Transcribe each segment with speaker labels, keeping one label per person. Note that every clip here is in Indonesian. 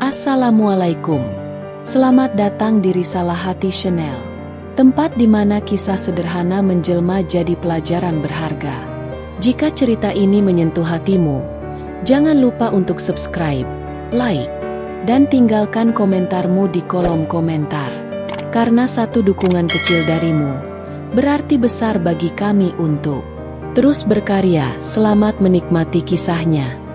Speaker 1: Assalamualaikum. Selamat datang di Risalah Hati Channel. Tempat di mana kisah sederhana menjelma jadi pelajaran berharga. Jika cerita ini menyentuh hatimu, jangan lupa untuk subscribe, like, dan tinggalkan komentarmu di kolom komentar. Karena satu dukungan kecil darimu berarti besar bagi kami untuk terus berkarya. Selamat menikmati kisahnya.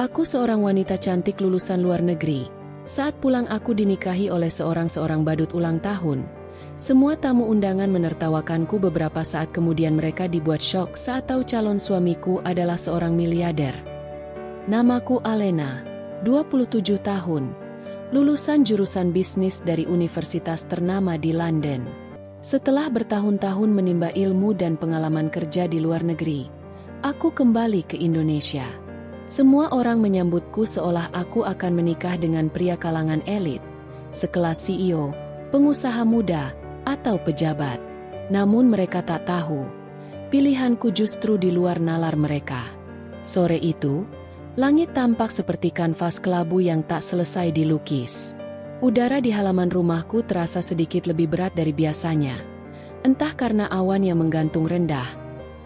Speaker 1: Aku seorang wanita cantik lulusan luar negeri. Saat pulang aku dinikahi oleh seorang badut ulang tahun. Semua tamu undangan menertawakanku. Beberapa saat kemudian mereka dibuat syok saat tahu calon suamiku adalah seorang miliarder. Namaku Alena, 27 tahun. Lulusan jurusan bisnis dari universitas ternama di London. Setelah bertahun-tahun menimba ilmu dan pengalaman kerja di luar negeri, aku kembali ke Indonesia. Semua orang menyambutku seolah aku akan menikah dengan pria kalangan elit, sekelas CEO, pengusaha muda, atau pejabat. Namun mereka tak tahu, pilihanku justru di luar nalar mereka. Sore itu, langit tampak seperti kanvas kelabu yang tak selesai dilukis. Udara di halaman rumahku terasa sedikit lebih berat dari biasanya. Entah karena awan yang menggantung rendah,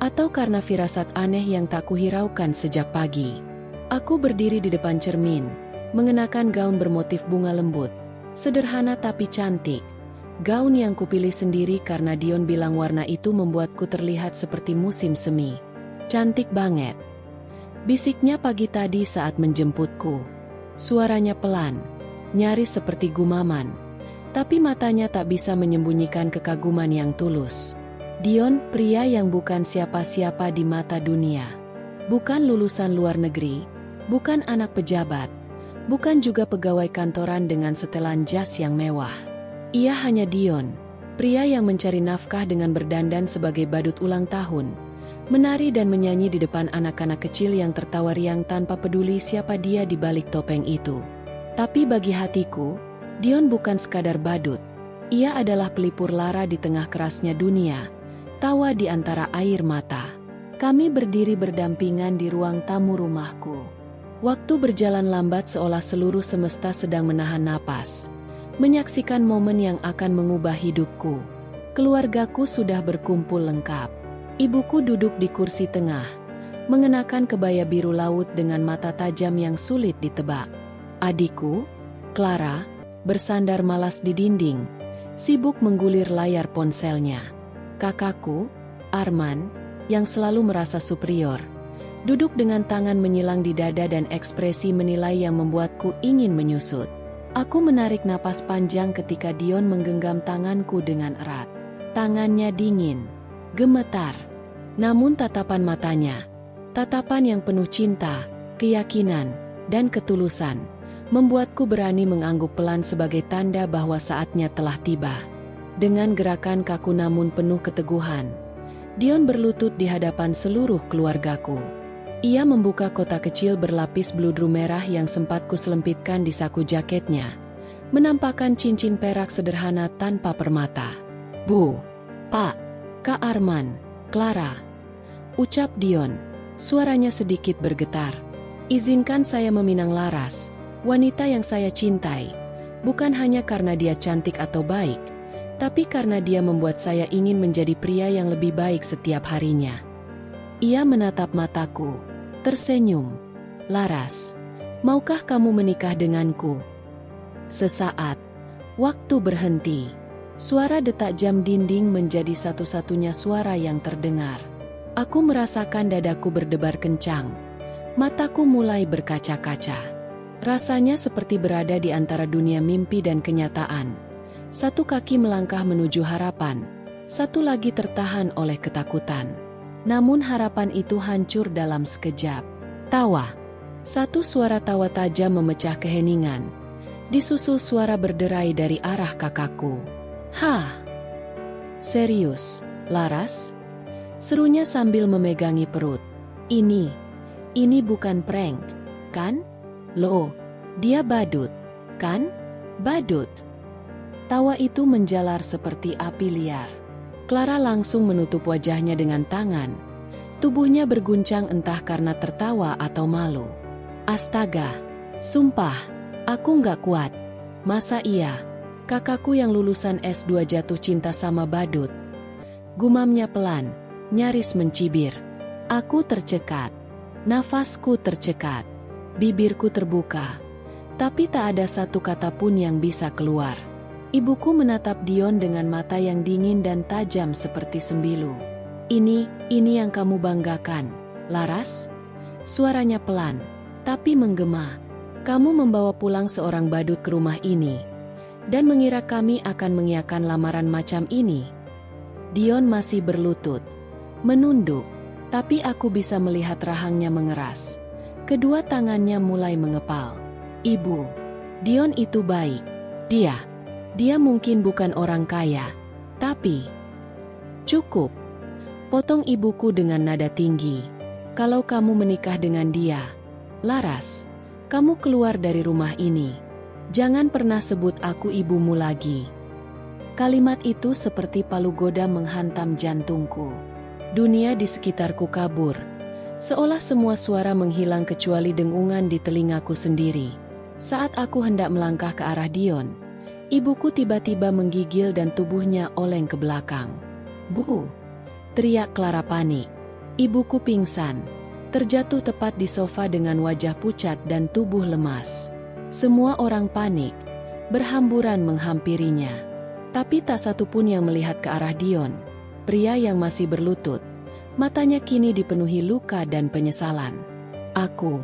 Speaker 1: atau karena firasat aneh yang tak kuhiraukan sejak pagi. Aku berdiri di depan cermin, mengenakan gaun bermotif bunga lembut. Sederhana tapi cantik. Gaun yang kupilih sendiri karena Dion bilang warna itu membuatku terlihat seperti musim semi. Cantik banget, bisiknya pagi tadi saat menjemputku. Suaranya pelan, nyaris seperti gumaman. Tapi matanya tak bisa menyembunyikan kekaguman yang tulus. Dion, pria yang bukan siapa-siapa di mata dunia. Bukan lulusan luar negeri, bukan anak pejabat, bukan juga pegawai kantoran dengan setelan jas yang mewah. Ia hanya Dion, pria yang mencari nafkah dengan berdandan sebagai badut ulang tahun, menari dan menyanyi di depan anak-anak kecil yang tertawa riang tanpa peduli siapa dia di balik topeng itu. Tapi bagi hatiku, Dion bukan sekadar badut. Ia adalah pelipur lara di tengah kerasnya dunia, tawa di antara air mata. Kami berdiri berdampingan di ruang tamu rumahku. Waktu berjalan lambat seolah seluruh semesta sedang menahan napas, menyaksikan momen yang akan mengubah hidupku. Keluargaku sudah berkumpul lengkap. Ibuku duduk di kursi tengah, mengenakan kebaya biru laut dengan mata tajam yang sulit ditebak. Adikku, Clara, bersandar malas di dinding, sibuk menggulir layar ponselnya. Kakakku, Arman, yang selalu merasa superior, duduk dengan tangan menyilang di dada dan ekspresi menilai yang membuatku ingin menyusut. Aku menarik napas panjang ketika Dion menggenggam tanganku dengan erat. Tangannya dingin, gemetar, namun tatapan matanya, tatapan yang penuh cinta, keyakinan, dan ketulusan, membuatku berani mengangguk pelan sebagai tanda bahwa saatnya telah tiba. Dengan gerakan kaku namun penuh keteguhan, Dion berlutut di hadapan seluruh keluargaku. Ia membuka kotak kecil berlapis bludru merah yang sempat kuselempitkan di saku jaketnya, menampakkan cincin perak sederhana tanpa permata. "Bu, Pak, Kak Arman, Clara," ucap Dion, suaranya sedikit bergetar. "Izinkan saya meminang Laras, wanita yang saya cintai, bukan hanya karena dia cantik atau baik, tapi karena dia membuat saya ingin menjadi pria yang lebih baik setiap harinya." Ia menatap mataku, tersenyum. "Laras, maukah kamu menikah denganku?" Sesaat, waktu berhenti. Suara detak jam dinding menjadi satu-satunya suara yang terdengar. Aku merasakan dadaku berdebar kencang. Mataku mulai berkaca-kaca. Rasanya seperti berada di antara dunia mimpi dan kenyataan. Satu kaki melangkah menuju harapan, satu lagi tertahan oleh ketakutan. Namun harapan itu hancur dalam sekejap. Tawa. Satu suara tawa tajam memecah keheningan, disusul suara berderai dari arah kakakku. "Hah? Serius, Laras?" serunya sambil memegangi perut. Ini bukan prank, kan? Loh, dia badut, kan? Badut." Tawa itu menjalar seperti api liar. Clara langsung menutup wajahnya dengan tangan, Tubuhnya berguncang entah karena tertawa atau malu. Astaga, sumpah, aku nggak kuat. Masa iya, kakakku yang lulusan S2 jatuh cinta sama badut? Gumamnya pelan, nyaris mencibir. Aku tercekat, nafasku tercekat, bibirku terbuka. Tapi tak ada satu kata pun yang bisa keluar. Ibuku menatap Dion dengan mata yang dingin dan tajam seperti sembilu. Ini yang kamu banggakan, Laras? Suaranya pelan, tapi menggema. Kamu membawa pulang seorang badut ke rumah ini, dan mengira kami akan mengiyakan lamaran macam ini? Dion masih berlutut, menunduk, tapi aku bisa melihat rahangnya mengeras. Kedua tangannya mulai mengepal. Ibu, Dion itu baik. Dia mungkin bukan orang kaya, tapi... Cukup. Potong ibuku dengan nada tinggi. Kalau kamu menikah dengan dia, Laras, kamu keluar dari rumah ini. Jangan pernah sebut aku ibumu lagi. Kalimat itu seperti palu goda menghantam jantungku. Dunia di sekitarku kabur. Seolah semua suara menghilang kecuali dengungan di telingaku sendiri. Saat aku hendak melangkah ke arah Dion, ibuku tiba-tiba menggigil dan tubuhnya oleng ke belakang. "Bu!" teriak Clara panik. Ibuku pingsan, terjatuh tepat di sofa dengan wajah pucat dan tubuh lemas. Semua orang panik, berhamburan menghampirinya. Tapi tak satu pun yang melihat ke arah Dion, pria yang masih berlutut. Matanya kini dipenuhi luka dan penyesalan. Aku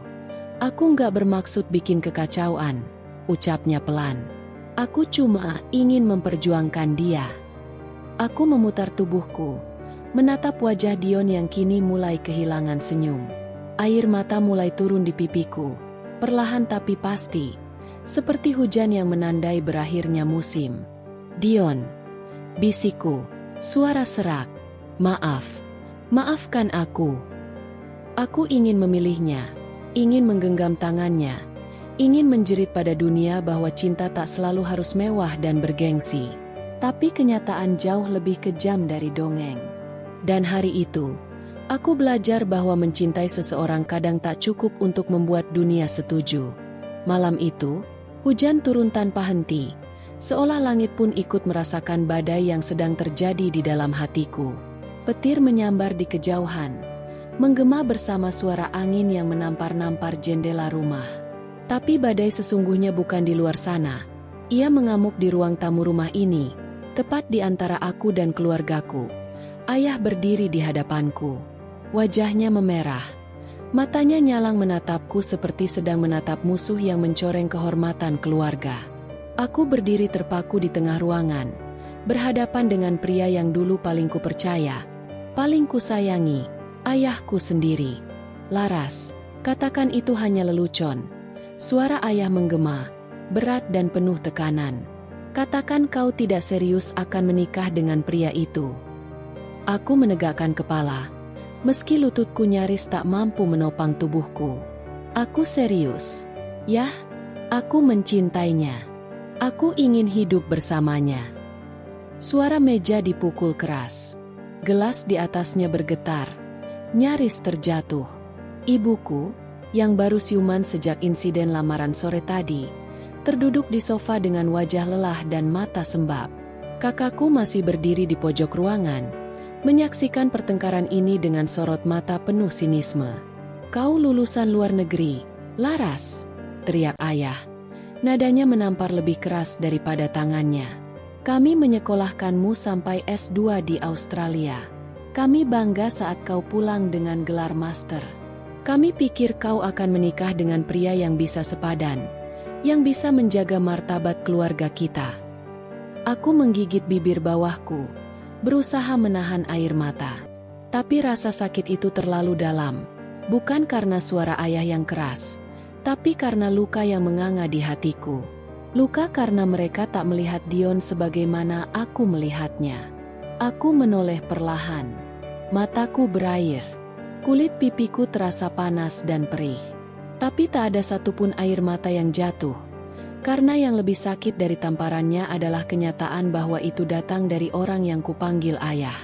Speaker 1: nggak bermaksud bikin kekacauan," ucapnya pelan. "Aku cuma ingin memperjuangkan dia." Aku memutar tubuhku, menatap wajah Dion yang kini mulai kehilangan senyum. Air mata mulai turun di pipiku, perlahan tapi pasti, seperti hujan yang menandai berakhirnya musim. "Dion," bisikku, suara serak. Maafkan aku." Aku ingin memilihnya, ingin menggenggam tangannya, ingin menjerit pada dunia bahwa cinta tak selalu harus mewah dan bergengsi. Tapi kenyataan jauh lebih kejam dari dongeng. Dan hari itu, aku belajar bahwa mencintai seseorang kadang tak cukup untuk membuat dunia setuju. Malam itu, hujan turun tanpa henti, seolah langit pun ikut merasakan badai yang sedang terjadi di dalam hatiku. Petir menyambar di kejauhan, menggema bersama suara angin yang menampar-nampar jendela rumah. Tapi badai sesungguhnya bukan di luar sana. Ia mengamuk di ruang tamu rumah ini, tepat di antara aku dan keluargaku. Ayah berdiri di hadapanku. Wajahnya memerah. Matanya nyalang menatapku seperti sedang menatap musuh yang mencoreng kehormatan keluarga. Aku berdiri terpaku di tengah ruangan, berhadapan dengan pria yang dulu paling kupercaya, paling kusayangi, ayahku sendiri. "Laras, katakan itu hanya lelucon." Suara ayah menggema, berat dan penuh tekanan. "Katakan kau tidak serius akan menikah dengan pria itu." Aku menegakkan kepala, meski lututku nyaris tak mampu menopang tubuhku. "Aku serius. Yah, aku mencintainya. Aku ingin hidup bersamanya." Suara meja dipukul keras. Gelas di atasnya bergetar, nyaris terjatuh. Ibuku, yang baru siuman sejak insiden lamaran sore tadi, terduduk di sofa dengan wajah lelah dan mata sembab. Kakakku masih berdiri di pojok ruangan, menyaksikan pertengkaran ini dengan sorot mata penuh sinisme. "Kau lulusan luar negeri, Laras," teriak ayah. Nadanya menampar lebih keras daripada tangannya. "Kami menyekolahkanmu sampai S2 di Australia. Kami bangga saat kau pulang dengan gelar master. Kami pikir kau akan menikah dengan pria yang bisa sepadan, yang bisa menjaga martabat keluarga kita." Aku menggigit bibir bawahku, berusaha menahan air mata. Tapi rasa sakit itu terlalu dalam, bukan karena suara ayah yang keras, tapi karena luka yang menganga di hatiku. Luka karena mereka tak melihat Dion sebagaimana aku melihatnya. Aku menoleh perlahan. Mataku berair. Kulit pipiku terasa panas dan perih. Tapi tak ada satupun air mata yang jatuh. Karena yang lebih sakit dari tamparannya adalah kenyataan bahwa itu datang dari orang yang kupanggil ayah.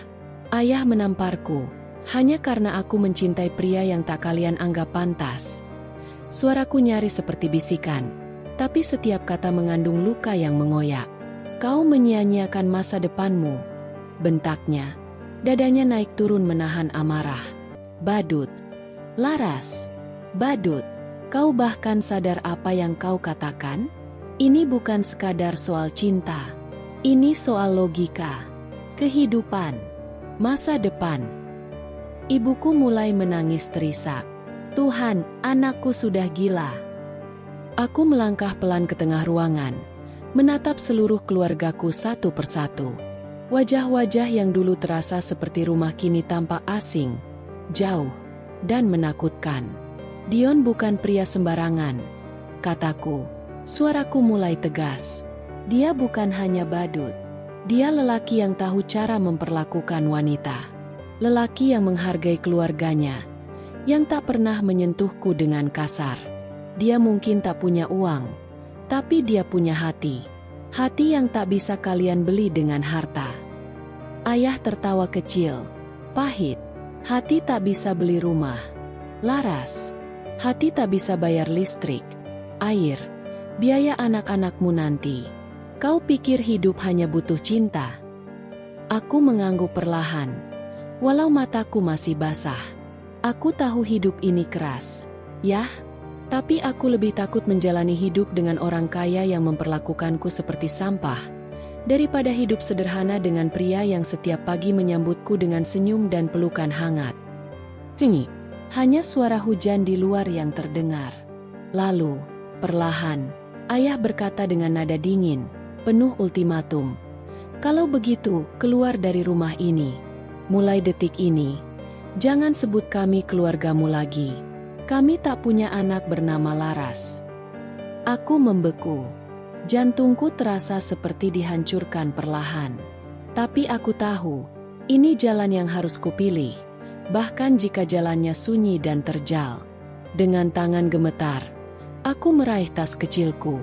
Speaker 1: Ayah menamparku, Hanya karena aku mencintai pria yang tak kalian anggap pantas. Suaraku nyaris seperti bisikan, tapi setiap kata mengandung luka yang mengoyak. Kau menyia-nyiakan masa depanmu, bentaknya. Dadanya naik turun menahan amarah. Badut. Laras. Badut. Kau bahkan sadar apa yang kau katakan? Ini bukan sekadar soal cinta. Ini soal logika, kehidupan, masa depan. Ibuku mulai menangis terisak. Tuhan, anakku sudah gila. Aku melangkah pelan ke tengah ruangan, menatap seluruh keluargaku satu persatu. Wajah-wajah yang dulu terasa seperti rumah kini tampak asing, jauh, dan menakutkan. Dion bukan pria sembarangan, kataku. Suaraku mulai tegas. Dia bukan hanya badut. Dia lelaki yang tahu cara memperlakukan wanita. Lelaki yang menghargai keluarganya, yang tak pernah menyentuhku dengan kasar. Dia mungkin tak punya uang, tapi dia punya hati. Hati yang tak bisa kalian beli dengan harta. Ayah tertawa kecil, pahit. Hati tak bisa beli rumah. Laras, hati tak bisa bayar listrik, air, biaya anak-anakmu nanti. Kau pikir hidup hanya butuh cinta? Aku mengangguk perlahan. Walau mataku masih basah, aku tahu hidup ini keras. Yah, tapi aku lebih takut menjalani hidup dengan orang kaya yang memperlakukanku seperti sampah, daripada hidup sederhana dengan pria yang setiap pagi menyambutku dengan senyum dan pelukan hangat. Tinggi, hanya suara hujan di luar yang terdengar. Lalu, perlahan, ayah berkata dengan nada dingin, penuh ultimatum. Kalau begitu, keluar dari rumah ini. Mulai detik ini, jangan sebut kami keluargamu lagi. Kami tak punya anak bernama Laras. Aku membeku. Jantungku terasa seperti dihancurkan perlahan. Tapi aku tahu, ini jalan yang harus kupilih, bahkan jika jalannya sunyi dan terjal. Dengan tangan gemetar, aku meraih tas kecilku.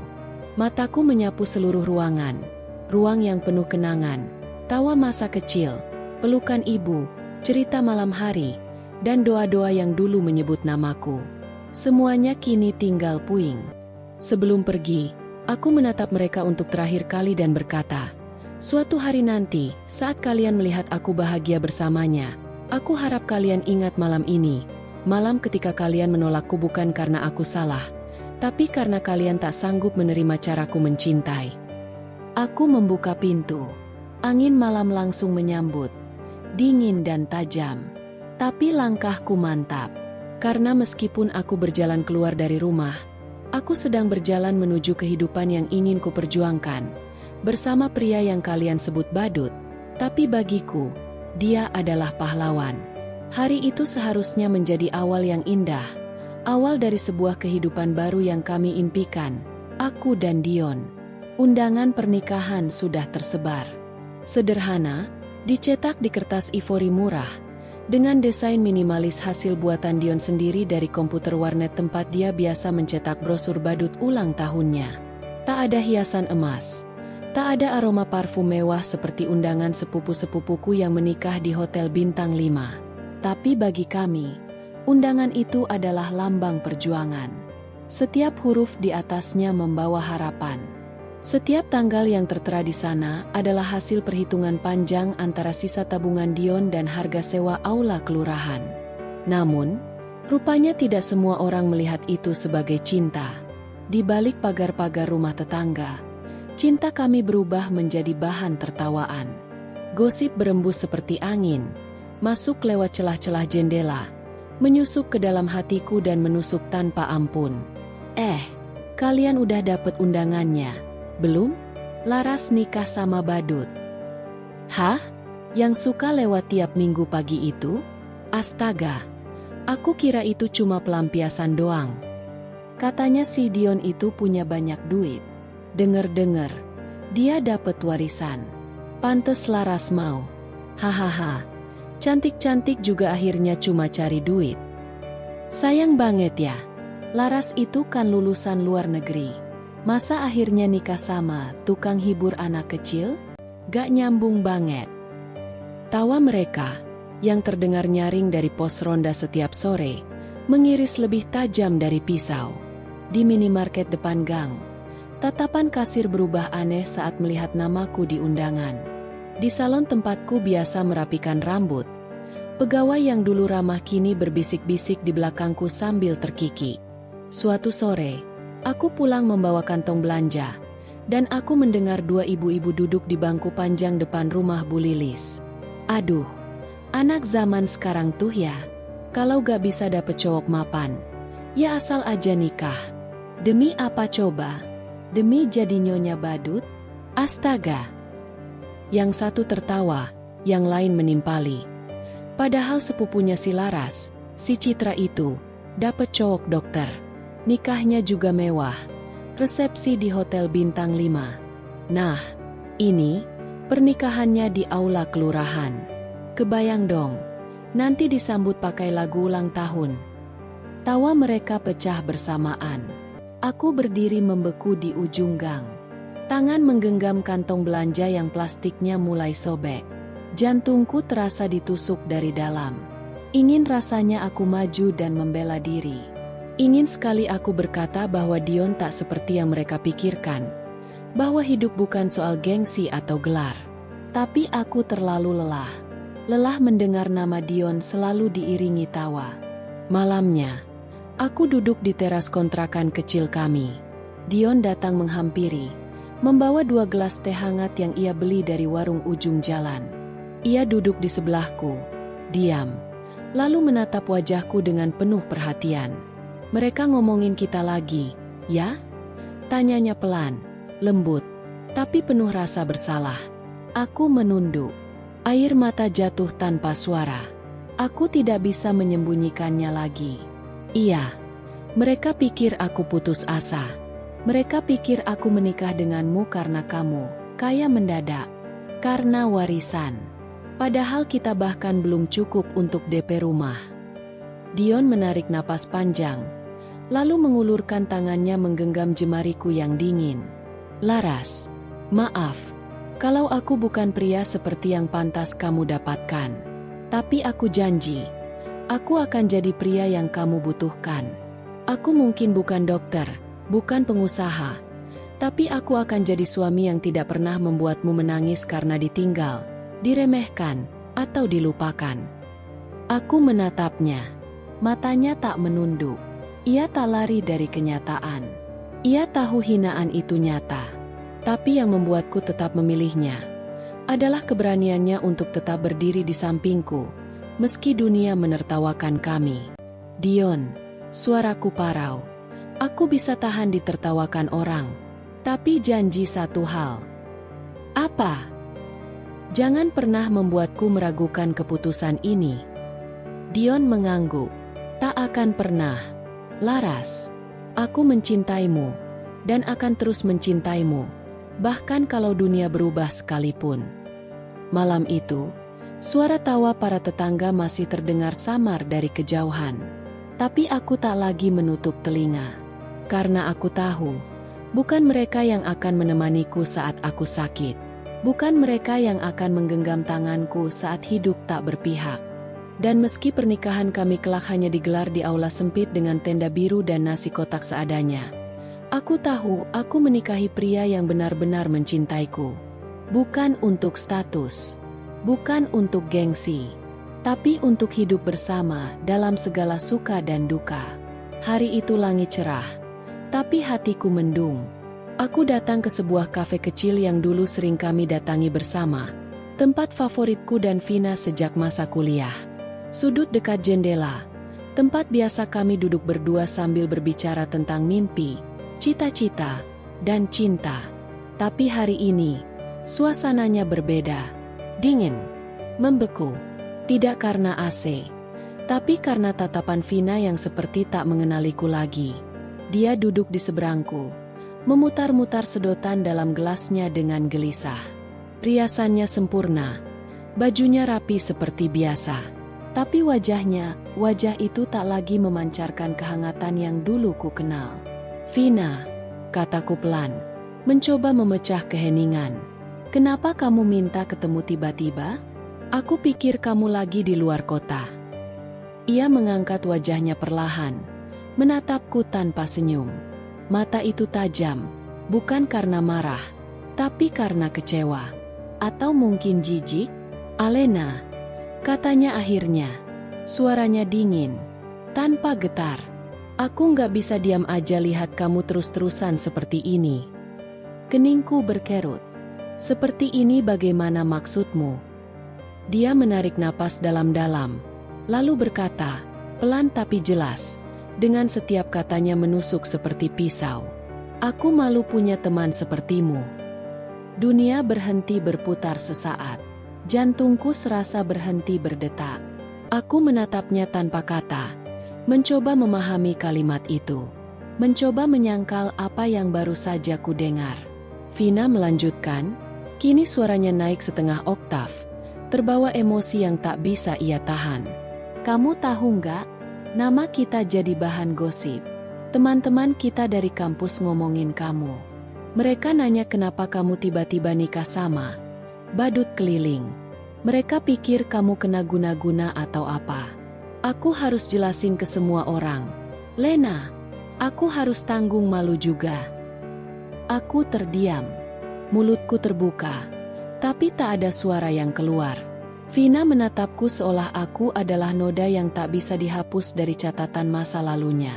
Speaker 1: Mataku menyapu seluruh ruangan. Ruang yang penuh kenangan, tawa masa kecil, pelukan ibu, cerita malam hari, dan doa-doa yang dulu menyebut namaku. Semuanya kini tinggal puing. Sebelum pergi, aku menatap mereka untuk terakhir kali dan berkata, suatu hari nanti, saat kalian melihat aku bahagia bersamanya, aku harap kalian ingat malam ini. Malam ketika kalian menolakku bukan karena aku salah, tapi karena kalian tak sanggup menerima caraku mencintai. Aku membuka pintu. Angin malam langsung menyambut. Dingin dan tajam. Tapi langkahku mantap. Karena meskipun aku berjalan keluar dari rumah, aku sedang berjalan menuju kehidupan yang ingin kuperjuangkan. Bersama pria yang kalian sebut badut. Tapi bagiku, dia adalah pahlawan. Hari itu seharusnya menjadi awal yang indah. Awal dari sebuah kehidupan baru yang kami impikan. Aku dan Dion. Undangan pernikahan sudah tersebar. Sederhana, dicetak di kertas ivori murah, dengan desain minimalis hasil buatan Dion sendiri dari komputer warnet tempat dia biasa mencetak brosur badut ulang tahunnya. Tak ada hiasan emas, tak ada aroma parfum mewah seperti undangan sepupu-sepupuku yang menikah di hotel bintang 5. Tapi bagi kami, undangan itu adalah lambang perjuangan. Setiap huruf di atasnya membawa harapan. Setiap tanggal yang tertera di sana adalah hasil perhitungan panjang antara sisa tabungan Dion dan harga sewa aula kelurahan. Namun, rupanya tidak semua orang melihat itu sebagai cinta. Di balik pagar-pagar rumah tetangga, cinta kami berubah menjadi bahan tertawaan. Gosip berembus seperti angin, masuk lewat celah-celah jendela, menyusup ke dalam hatiku dan menusuk tanpa ampun. Kalian udah dapet undangannya? Belum? Laras nikah sama badut. Hah? Yang suka lewat tiap minggu pagi itu? Astaga, aku kira itu cuma pelampiasan doang. Katanya si Dion itu punya banyak duit. Dengar-dengar, dia dapat warisan. Pantes Laras mau. Hahaha, cantik-cantik juga akhirnya cuma cari duit. Sayang banget ya, Laras itu kan lulusan luar negeri. Masa akhirnya nikah sama tukang hibur anak kecil? Gak nyambung banget. Tawa mereka, yang terdengar nyaring dari pos ronda setiap sore, mengiris lebih tajam dari pisau. Di minimarket depan gang, tatapan kasir berubah aneh saat melihat namaku di undangan. Di salon tempatku biasa merapikan rambut, pegawai yang dulu ramah kini berbisik-bisik di belakangku sambil terkikik. Suatu sore, aku pulang membawa kantong belanja, dan aku mendengar dua ibu-ibu duduk di bangku panjang depan rumah Bu Lilis. Aduh, anak zaman sekarang tuh ya, kalau gak bisa dapet cowok mapan, ya asal aja nikah. Demi apa coba? Demi jadi nyonya badut? Astaga! Yang satu tertawa, yang lain menimpali. Padahal sepupunya si Laras, si Citra itu, dapet cowok dokter. Nikahnya juga mewah, resepsi di hotel bintang 5. Nah, ini, pernikahannya di aula kelurahan. Kebayang dong, nanti disambut pakai lagu ulang tahun. Tawa mereka pecah bersamaan. Aku berdiri membeku di ujung gang. Tangan menggenggam kantong belanja yang plastiknya mulai sobek. Jantungku terasa ditusuk dari dalam. Ingin rasanya aku maju dan membela diri. Ingin sekali aku berkata bahwa Dion tak seperti yang mereka pikirkan. Bahwa hidup bukan soal gengsi atau gelar. Tapi aku terlalu lelah. Lelah mendengar nama Dion selalu diiringi tawa. Malamnya, aku duduk di teras kontrakan kecil kami. Dion datang menghampiri, membawa 2 gelas teh hangat yang ia beli dari warung ujung jalan. Ia duduk di sebelahku, diam, lalu menatap wajahku dengan penuh perhatian. Mereka ngomongin kita lagi, ya? Tanyanya pelan, lembut, tapi penuh rasa bersalah. Aku menunduk. Air mata jatuh tanpa suara. Aku tidak bisa menyembunyikannya lagi. Iya, mereka pikir aku putus asa. Mereka pikir aku menikah denganmu karena kamu kaya mendadak, karena warisan. Padahal kita bahkan belum cukup untuk DP rumah. Dion menarik napas panjang, lalu mengulurkan tangannya menggenggam jemariku yang dingin. Laras, maaf. Kalau aku bukan pria seperti yang pantas kamu dapatkan. Tapi aku janji, aku akan jadi pria yang kamu butuhkan. Aku mungkin bukan dokter, bukan pengusaha. Tapi aku akan jadi suami yang tidak pernah membuatmu menangis karena ditinggal, diremehkan, atau dilupakan. Aku menatapnya. Matanya tak menunduk. Ia tak lari dari kenyataan. Ia tahu hinaan itu nyata. Tapi yang membuatku tetap memilihnya adalah keberaniannya untuk tetap berdiri di sampingku, meski dunia menertawakan kami. Dion, suaraku parau. Aku bisa tahan ditertawakan orang, tapi janji satu hal. Apa? Jangan pernah membuatku meragukan keputusan ini. Dion mengangguk. Tak akan pernah. Laras, aku mencintaimu, dan akan terus mencintaimu. Bahkan kalau dunia berubah sekalipun. Malam itu, suara tawa para tetangga masih terdengar samar dari kejauhan. Tapi aku tak lagi menutup telinga. Karena aku tahu, bukan mereka yang akan menemaniku saat aku sakit. Bukan mereka yang akan menggenggam tanganku saat hidup tak berpihak. Dan meski pernikahan kami kelak hanya digelar di aula sempit dengan tenda biru dan nasi kotak seadanya, aku tahu aku menikahi pria yang benar-benar mencintaiku. Bukan untuk status, bukan untuk gengsi, tapi untuk hidup bersama dalam segala suka dan duka. Hari itu langit cerah, tapi hatiku mendung. Aku datang ke sebuah kafe kecil yang dulu sering kami datangi bersama, tempat favoritku dan Vina sejak masa kuliah. Sudut dekat jendela, tempat biasa kami duduk berdua sambil berbicara tentang mimpi, cita-cita, dan cinta. Tapi hari ini, suasananya berbeda. Dingin, membeku. Tidak karena AC, tapi karena tatapan Vina yang seperti tak mengenaliku lagi. Dia duduk di seberangku, memutar-mutar sedotan dalam gelasnya dengan gelisah. Riasannya sempurna, bajunya rapi seperti biasa. Tapi wajah itu tak lagi memancarkan kehangatan yang dulu ku kenal. Vina, kataku pelan, mencoba memecah keheningan. Kenapa kamu minta ketemu tiba-tiba? Aku pikir kamu lagi di luar kota. Ia mengangkat wajahnya perlahan, menatapku tanpa senyum. Mata itu tajam, bukan karena marah, tapi karena kecewa. Atau mungkin jijik? Alena, katanya akhirnya. Suaranya dingin, tanpa getar. Aku nggak bisa diam aja lihat kamu terus-terusan seperti ini. Keningku berkerut. Seperti ini bagaimana maksudmu? Dia menarik napas dalam-dalam, lalu berkata, pelan tapi jelas, dengan setiap katanya menusuk seperti pisau. Aku malu punya teman sepertimu. Dunia berhenti berputar sesaat. Jantungku serasa berhenti berdetak. Aku menatapnya tanpa kata, mencoba memahami kalimat itu, mencoba menyangkal apa yang baru saja ku dengar. Vina melanjutkan, kini suaranya naik setengah oktav, terbawa emosi yang tak bisa ia tahan. Kamu tahu nggak, nama kita jadi bahan gosip. Teman-teman kita dari kampus ngomongin kamu. Mereka nanya kenapa kamu tiba-tiba nikah sama badut keliling. Mereka pikir kamu kena guna-guna atau apa. Aku harus jelasin ke semua orang. Lena, aku harus tanggung malu juga. Aku terdiam. Mulutku terbuka. Tapi tak ada suara yang keluar. Vina menatapku seolah aku adalah noda yang tak bisa dihapus dari catatan masa lalunya.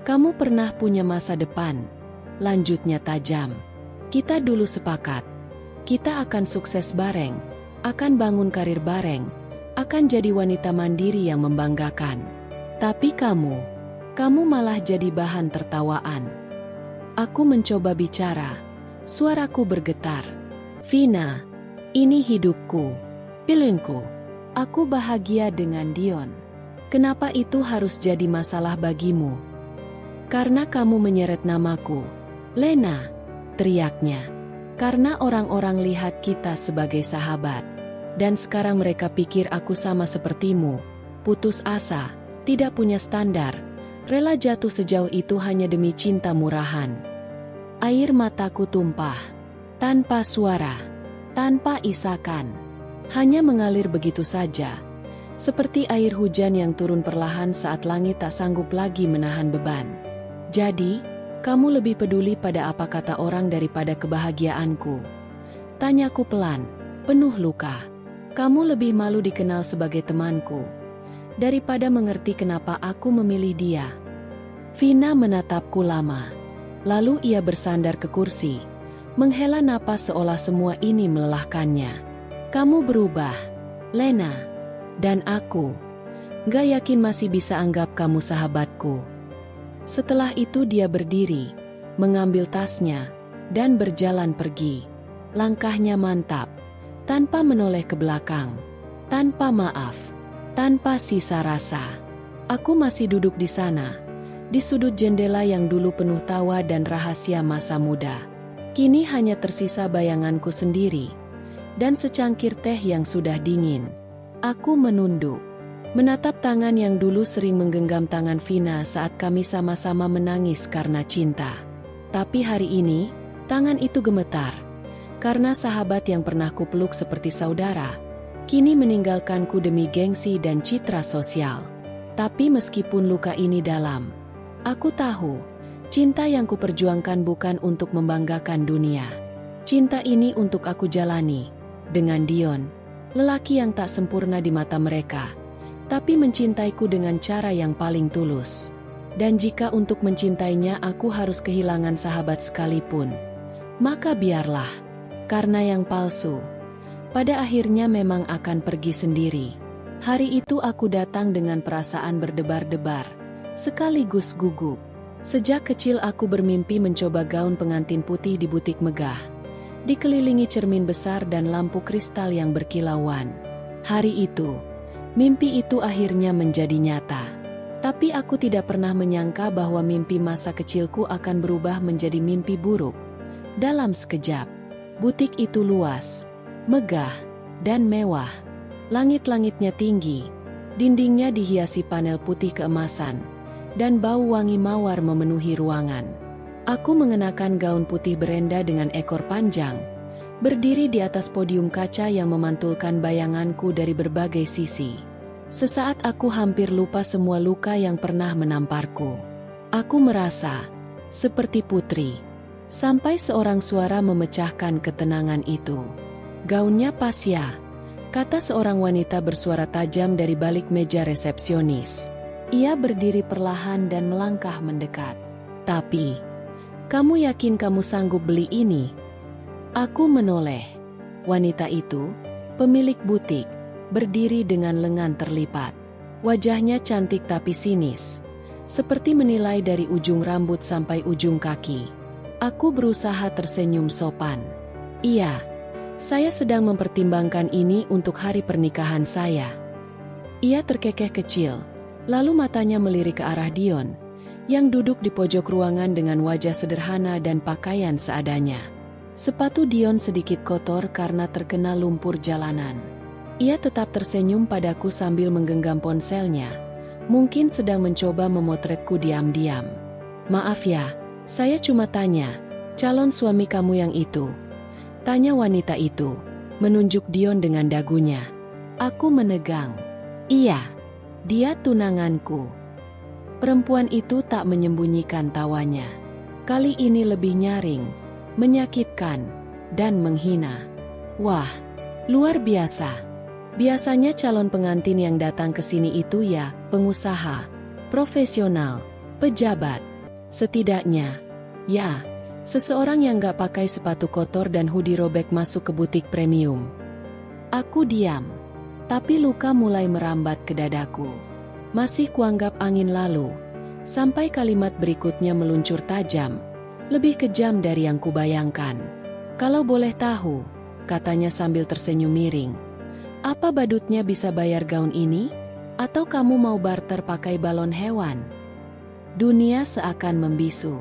Speaker 1: Kamu pernah punya masa depan. Lanjutnya tajam. Kita dulu sepakat. Kita akan sukses bareng. Akan bangun karir bareng, akan jadi wanita mandiri yang membanggakan. Tapi kamu malah jadi bahan tertawaan. Aku mencoba bicara, suaraku bergetar. Vina, ini hidupku, pilihanku. Aku bahagia dengan Dion. Kenapa itu harus jadi masalah bagimu? Karena kamu menyeret namaku. Lena, teriaknya. Karena orang-orang lihat kita sebagai sahabat. Dan sekarang mereka pikir aku sama sepertimu, putus asa, tidak punya standar, rela jatuh sejauh itu hanya demi cinta murahan. Air mataku tumpah, tanpa suara, tanpa isakan, hanya mengalir begitu saja, seperti air hujan yang turun perlahan saat langit tak sanggup lagi menahan beban. Jadi, kamu lebih peduli pada apa kata orang daripada kebahagiaanku? Tanyaku pelan, penuh luka. Kamu lebih malu dikenal sebagai temanku daripada mengerti kenapa aku memilih dia. Vina menatapku lama. Lalu ia bersandar ke kursi, menghela napas seolah semua ini melelahkannya. Kamu berubah, Lena. Dan aku gak yakin masih bisa anggap kamu sahabatku. Setelah itu dia berdiri, mengambil tasnya, dan berjalan pergi. Langkahnya mantap. Tanpa menoleh ke belakang, tanpa maaf, tanpa sisa rasa. Aku masih duduk di sana, di sudut jendela yang dulu penuh tawa dan rahasia masa muda. Kini hanya tersisa bayanganku sendiri, dan secangkir teh yang sudah dingin. Aku menunduk, menatap tangan yang dulu sering menggenggam tangan Vina saat kami sama-sama menangis karena cinta. Tapi hari ini, tangan itu gemetar. Karena sahabat yang pernah kupeluk seperti saudara, kini meninggalkanku demi gengsi dan citra sosial. Tapi meskipun luka ini dalam, aku tahu, cinta yang kuperjuangkan bukan untuk membanggakan dunia. Cinta ini untuk aku jalani, dengan Dion, lelaki yang tak sempurna di mata mereka, tapi mencintaiku dengan cara yang paling tulus. Dan jika untuk mencintainya aku harus kehilangan sahabat sekalipun, maka biarlah. Karena yang palsu, pada akhirnya memang akan pergi sendiri. Hari itu aku datang dengan perasaan berdebar-debar, sekaligus gugup. Sejak kecil aku bermimpi mencoba gaun pengantin putih di butik megah, dikelilingi cermin besar dan lampu kristal yang berkilauan. Hari itu, mimpi itu akhirnya menjadi nyata. Tapi aku tidak pernah menyangka bahwa mimpi masa kecilku akan berubah menjadi mimpi buruk. Dalam sekejap, butik itu luas, megah, dan mewah. Langit-langitnya tinggi, dindingnya dihiasi panel putih keemasan, dan bau wangi mawar memenuhi ruangan. Aku mengenakan gaun putih berenda dengan ekor panjang, berdiri di atas podium kaca yang memantulkan bayanganku dari berbagai sisi. Sesaat aku hampir lupa semua luka yang pernah menamparku. Aku merasa seperti putri. Sampai seorang suara memecahkan ketenangan itu. "Gaunnya pas ya?" kata seorang wanita bersuara tajam dari balik meja resepsionis. Ia berdiri perlahan dan melangkah mendekat. "Tapi, kamu yakin kamu sanggup beli ini?" Aku menoleh. Wanita itu, pemilik butik, berdiri dengan lengan terlipat. Wajahnya cantik tapi sinis, seperti menilai dari ujung rambut sampai ujung kaki. Aku berusaha tersenyum sopan. "Iya, saya sedang mempertimbangkan ini untuk hari pernikahan saya." Ia terkekeh kecil, lalu matanya melirik ke arah Dion, yang duduk di pojok ruangan dengan wajah sederhana dan pakaian seadanya. Sepatu Dion sedikit kotor karena terkena lumpur jalanan. Ia tetap tersenyum padaku sambil menggenggam ponselnya, mungkin sedang mencoba memotretku diam-diam. "Maaf ya, saya cuma tanya, calon suami kamu yang itu?" tanya wanita itu, menunjuk Dion dengan dagunya. Aku menegang. "Iya, dia tunanganku." Perempuan itu tak menyembunyikan tawanya. Kali ini lebih nyaring, menyakitkan, dan menghina. Wah, luar biasa. Biasanya calon pengantin yang datang ke sini itu ya pengusaha, profesional, pejabat. Setidaknya, ya, seseorang yang gak pakai sepatu kotor dan hoodie robek masuk ke butik premium. Aku diam, tapi luka mulai merambat ke dadaku. Masih kuanggap angin lalu, sampai kalimat berikutnya meluncur tajam, lebih kejam dari yang kubayangkan. "Kalau boleh tahu," katanya sambil tersenyum miring, "apa badutnya bisa bayar gaun ini? Atau kamu mau barter pakai balon hewan?" Dunia seakan membisu.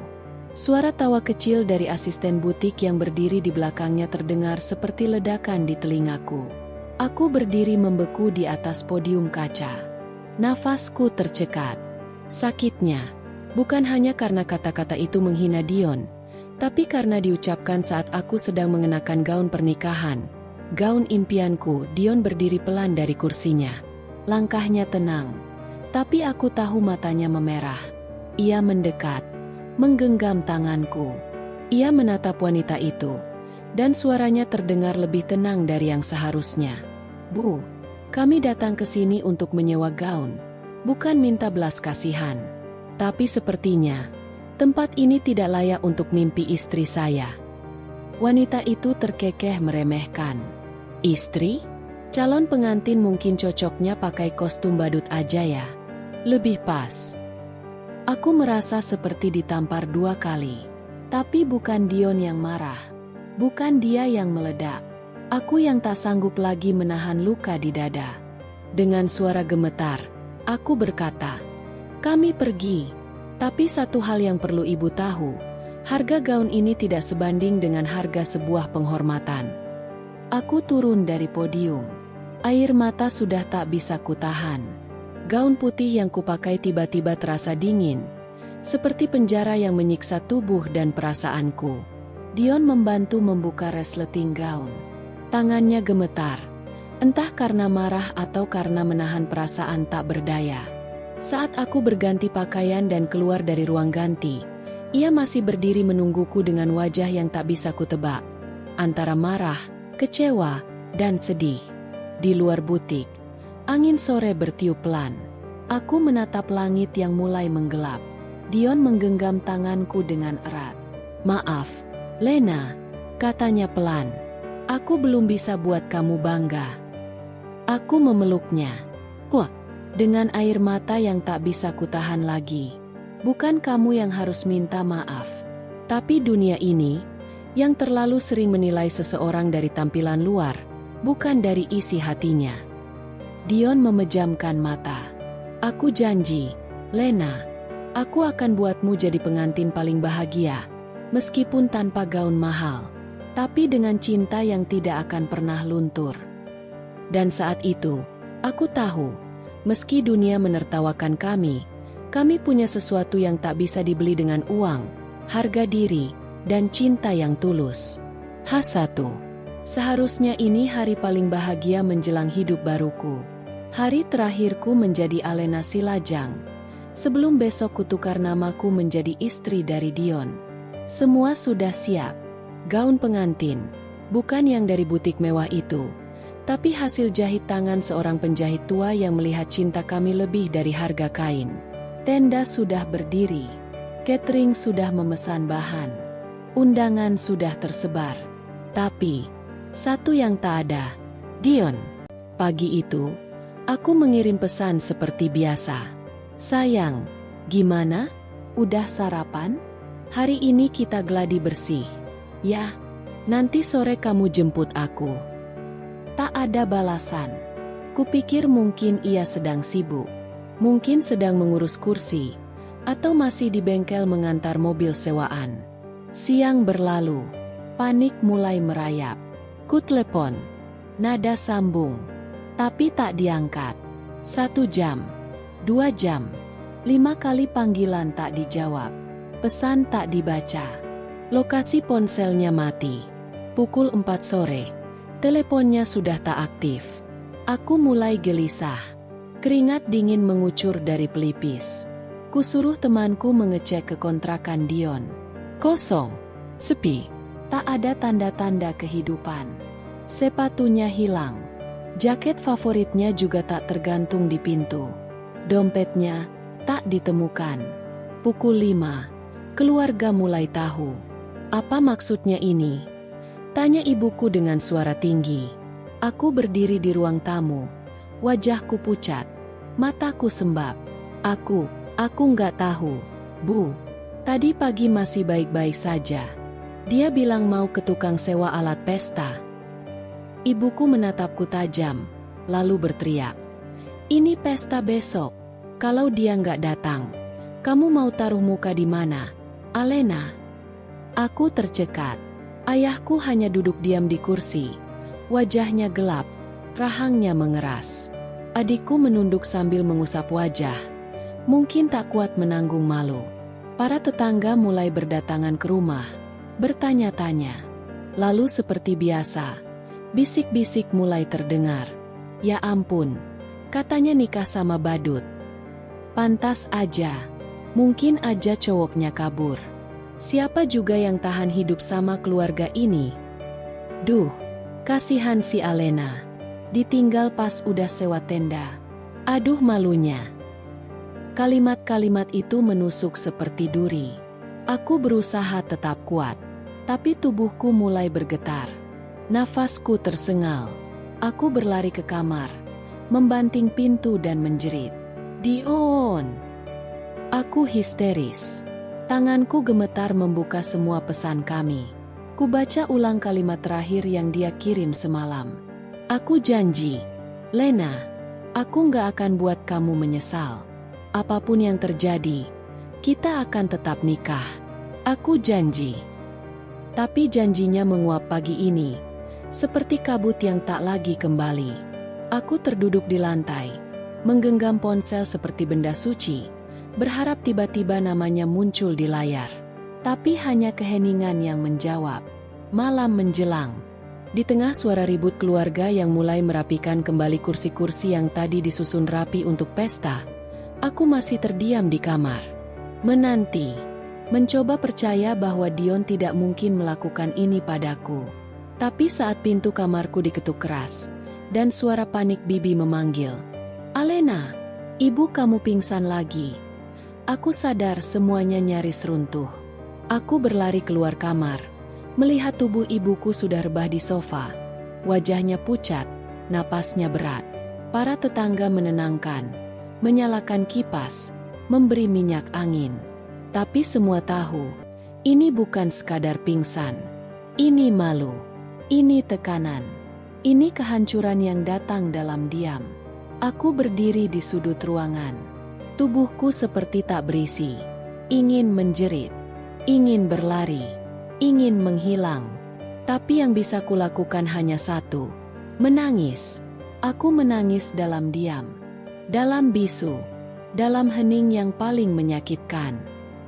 Speaker 1: Suara tawa kecil dari asisten butik yang berdiri di belakangnya terdengar seperti ledakan di telingaku. Aku berdiri membeku di atas podium kaca. Nafasku tercekat. Sakitnya, bukan hanya karena kata-kata itu menghina Dion, tapi karena diucapkan saat aku sedang mengenakan gaun pernikahan. Gaun impianku. Dion berdiri pelan dari kursinya. Langkahnya tenang, tapi aku tahu matanya memerah. Ia mendekat, menggenggam tanganku. Ia menatap wanita itu, dan suaranya terdengar lebih tenang dari yang seharusnya. "Bu, kami datang ke sini untuk menyewa gaun, bukan minta belas kasihan. Tapi sepertinya, tempat ini tidak layak untuk mimpi istri saya." Wanita itu terkekeh meremehkan. "Istri? Calon pengantin mungkin cocoknya pakai kostum badut aja ya. Lebih pas." Aku merasa seperti ditampar 2 kali. Tapi bukan Dion yang marah. Bukan dia yang meledak. Aku yang tak sanggup lagi menahan luka di dada. Dengan suara gemetar, aku berkata, "Kami pergi. Tapi satu hal yang perlu ibu tahu, harga gaun ini tidak sebanding dengan harga sebuah penghormatan." Aku turun dari podium. Air mata sudah tak bisa kutahan. Gaun putih yang kupakai tiba-tiba terasa dingin, seperti penjara yang menyiksa tubuh dan perasaanku. Dion membantu membuka resleting gaun. Tangannya gemetar, entah karena marah atau karena menahan perasaan tak berdaya. Saat aku berganti pakaian dan keluar dari ruang ganti, ia masih berdiri menungguku dengan wajah yang tak bisa kutebak, antara marah, kecewa, dan sedih. Di luar butik, angin sore bertiup pelan. Aku menatap langit yang mulai menggelap. Dion menggenggam tanganku dengan erat. "Maaf, Lena," katanya pelan. "Aku belum bisa buat kamu bangga." Aku memeluknya. Wah, dengan air mata yang tak bisa kutahan lagi. "Bukan kamu yang harus minta maaf, tapi dunia ini, yang terlalu sering menilai seseorang dari tampilan luar, bukan dari isi hatinya." Dion memejamkan mata. "Aku janji, Lena, aku akan buatmu jadi pengantin paling bahagia, meskipun tanpa gaun mahal, tapi dengan cinta yang tidak akan pernah luntur." Dan saat itu, aku tahu, meski dunia menertawakan kami punya sesuatu yang tak bisa dibeli dengan uang, harga diri, dan cinta yang tulus. H1 Seharusnya ini hari paling bahagia menjelang hidup baruku. Hari terakhirku menjadi Alena Silajang. Sebelum besok kutukar namaku menjadi istri dari Dion. Semua sudah siap. Gaun pengantin, bukan yang dari butik mewah itu, tapi hasil jahit tangan seorang penjahit tua yang melihat cinta kami lebih dari harga kain. Tenda sudah berdiri. Catering sudah memesan bahan. Undangan sudah tersebar. Tapi satu yang tak ada, Dion. Pagi itu, aku mengirim pesan seperti biasa. Sayang, gimana? Udah sarapan? Hari ini kita gladi bersih. Ya, nanti sore kamu jemput aku. Tak ada balasan. Kupikir mungkin ia sedang sibuk. Mungkin sedang mengurus kursi. Atau masih di bengkel mengantar mobil sewaan. Siang berlalu. Panik mulai merayap. Kutelepon. Nada sambung. Tapi tak diangkat. 1 jam. 2 jam. 5 kali panggilan tak dijawab. Pesan tak dibaca. Lokasi ponselnya mati. Pukul 4 sore. Teleponnya sudah tak aktif. Aku mulai gelisah. Keringat dingin mengucur dari pelipis. Kusuruh temanku mengecek ke kontrakan Dion. Kosong. Sepi. Tak ada tanda-tanda kehidupan. Sepatunya hilang. Jaket favoritnya juga tak tergantung di pintu. Dompetnya tak ditemukan. Pukul 5. Keluarga mulai tahu. Apa maksudnya ini? Tanya ibuku dengan suara tinggi. Aku berdiri di ruang tamu. Wajahku pucat. Mataku sembab. Aku nggak tahu. Bu, tadi pagi masih baik-baik saja. Dia bilang mau ke tukang sewa alat pesta. Ibuku menatapku tajam, lalu berteriak. Ini pesta besok. Kalau dia nggak datang, kamu mau taruh muka di mana, Alena? Aku tercekat. Ayahku hanya duduk diam di kursi. Wajahnya gelap, rahangnya mengeras. Adikku menunduk sambil mengusap wajah. Mungkin tak kuat menanggung malu. Para tetangga mulai berdatangan ke rumah, bertanya-tanya. Lalu seperti biasa, bisik-bisik mulai terdengar. Ya ampun, katanya nikah sama badut. Pantas aja. Mungkin aja cowoknya kabur. Siapa juga yang tahan hidup sama keluarga ini? Duh, kasihan si Alena. Ditinggal pas udah sewa tenda. Aduh malunya. Kalimat-kalimat itu menusuk seperti duri. Aku berusaha tetap kuat. Tapi tubuhku mulai bergetar. Nafasku tersengal. Aku berlari ke kamar. Membanting pintu dan menjerit. Dion! Aku histeris. Tanganku gemetar membuka semua pesan kami. Kubaca ulang kalimat terakhir yang dia kirim semalam. Aku janji, Lena, aku nggak akan buat kamu menyesal. Apapun yang terjadi, kita akan tetap nikah. Aku janji. Tapi janjinya menguap pagi ini, seperti kabut yang tak lagi kembali. Aku terduduk di lantai. Menggenggam ponsel seperti benda suci, berharap tiba-tiba namanya muncul di layar. Tapi hanya keheningan yang menjawab. Malam menjelang. Di tengah suara ribut keluarga yang mulai merapikan kembali kursi-kursi yang tadi disusun rapi untuk pesta, aku masih terdiam di kamar. Menanti. Mencoba percaya bahwa Dion tidak mungkin melakukan ini padaku. Tapi saat pintu kamarku diketuk keras, dan suara panik bibi memanggil. Alena, ibu kamu pingsan lagi. Aku sadar semuanya nyaris runtuh. Aku berlari keluar kamar, melihat tubuh ibuku sudah rebah di sofa. Wajahnya pucat, napasnya berat. Para tetangga menenangkan, menyalakan kipas, memberi minyak angin. Tapi semua tahu, ini bukan sekadar pingsan. Ini malu, ini tekanan, ini kehancuran yang datang dalam diam. Aku berdiri di sudut ruangan. Tubuhku seperti tak berisi. Ingin menjerit. Ingin berlari. Ingin menghilang. Tapi yang bisa kulakukan hanya satu. Menangis. Aku menangis dalam diam. Dalam bisu. Dalam hening yang paling menyakitkan.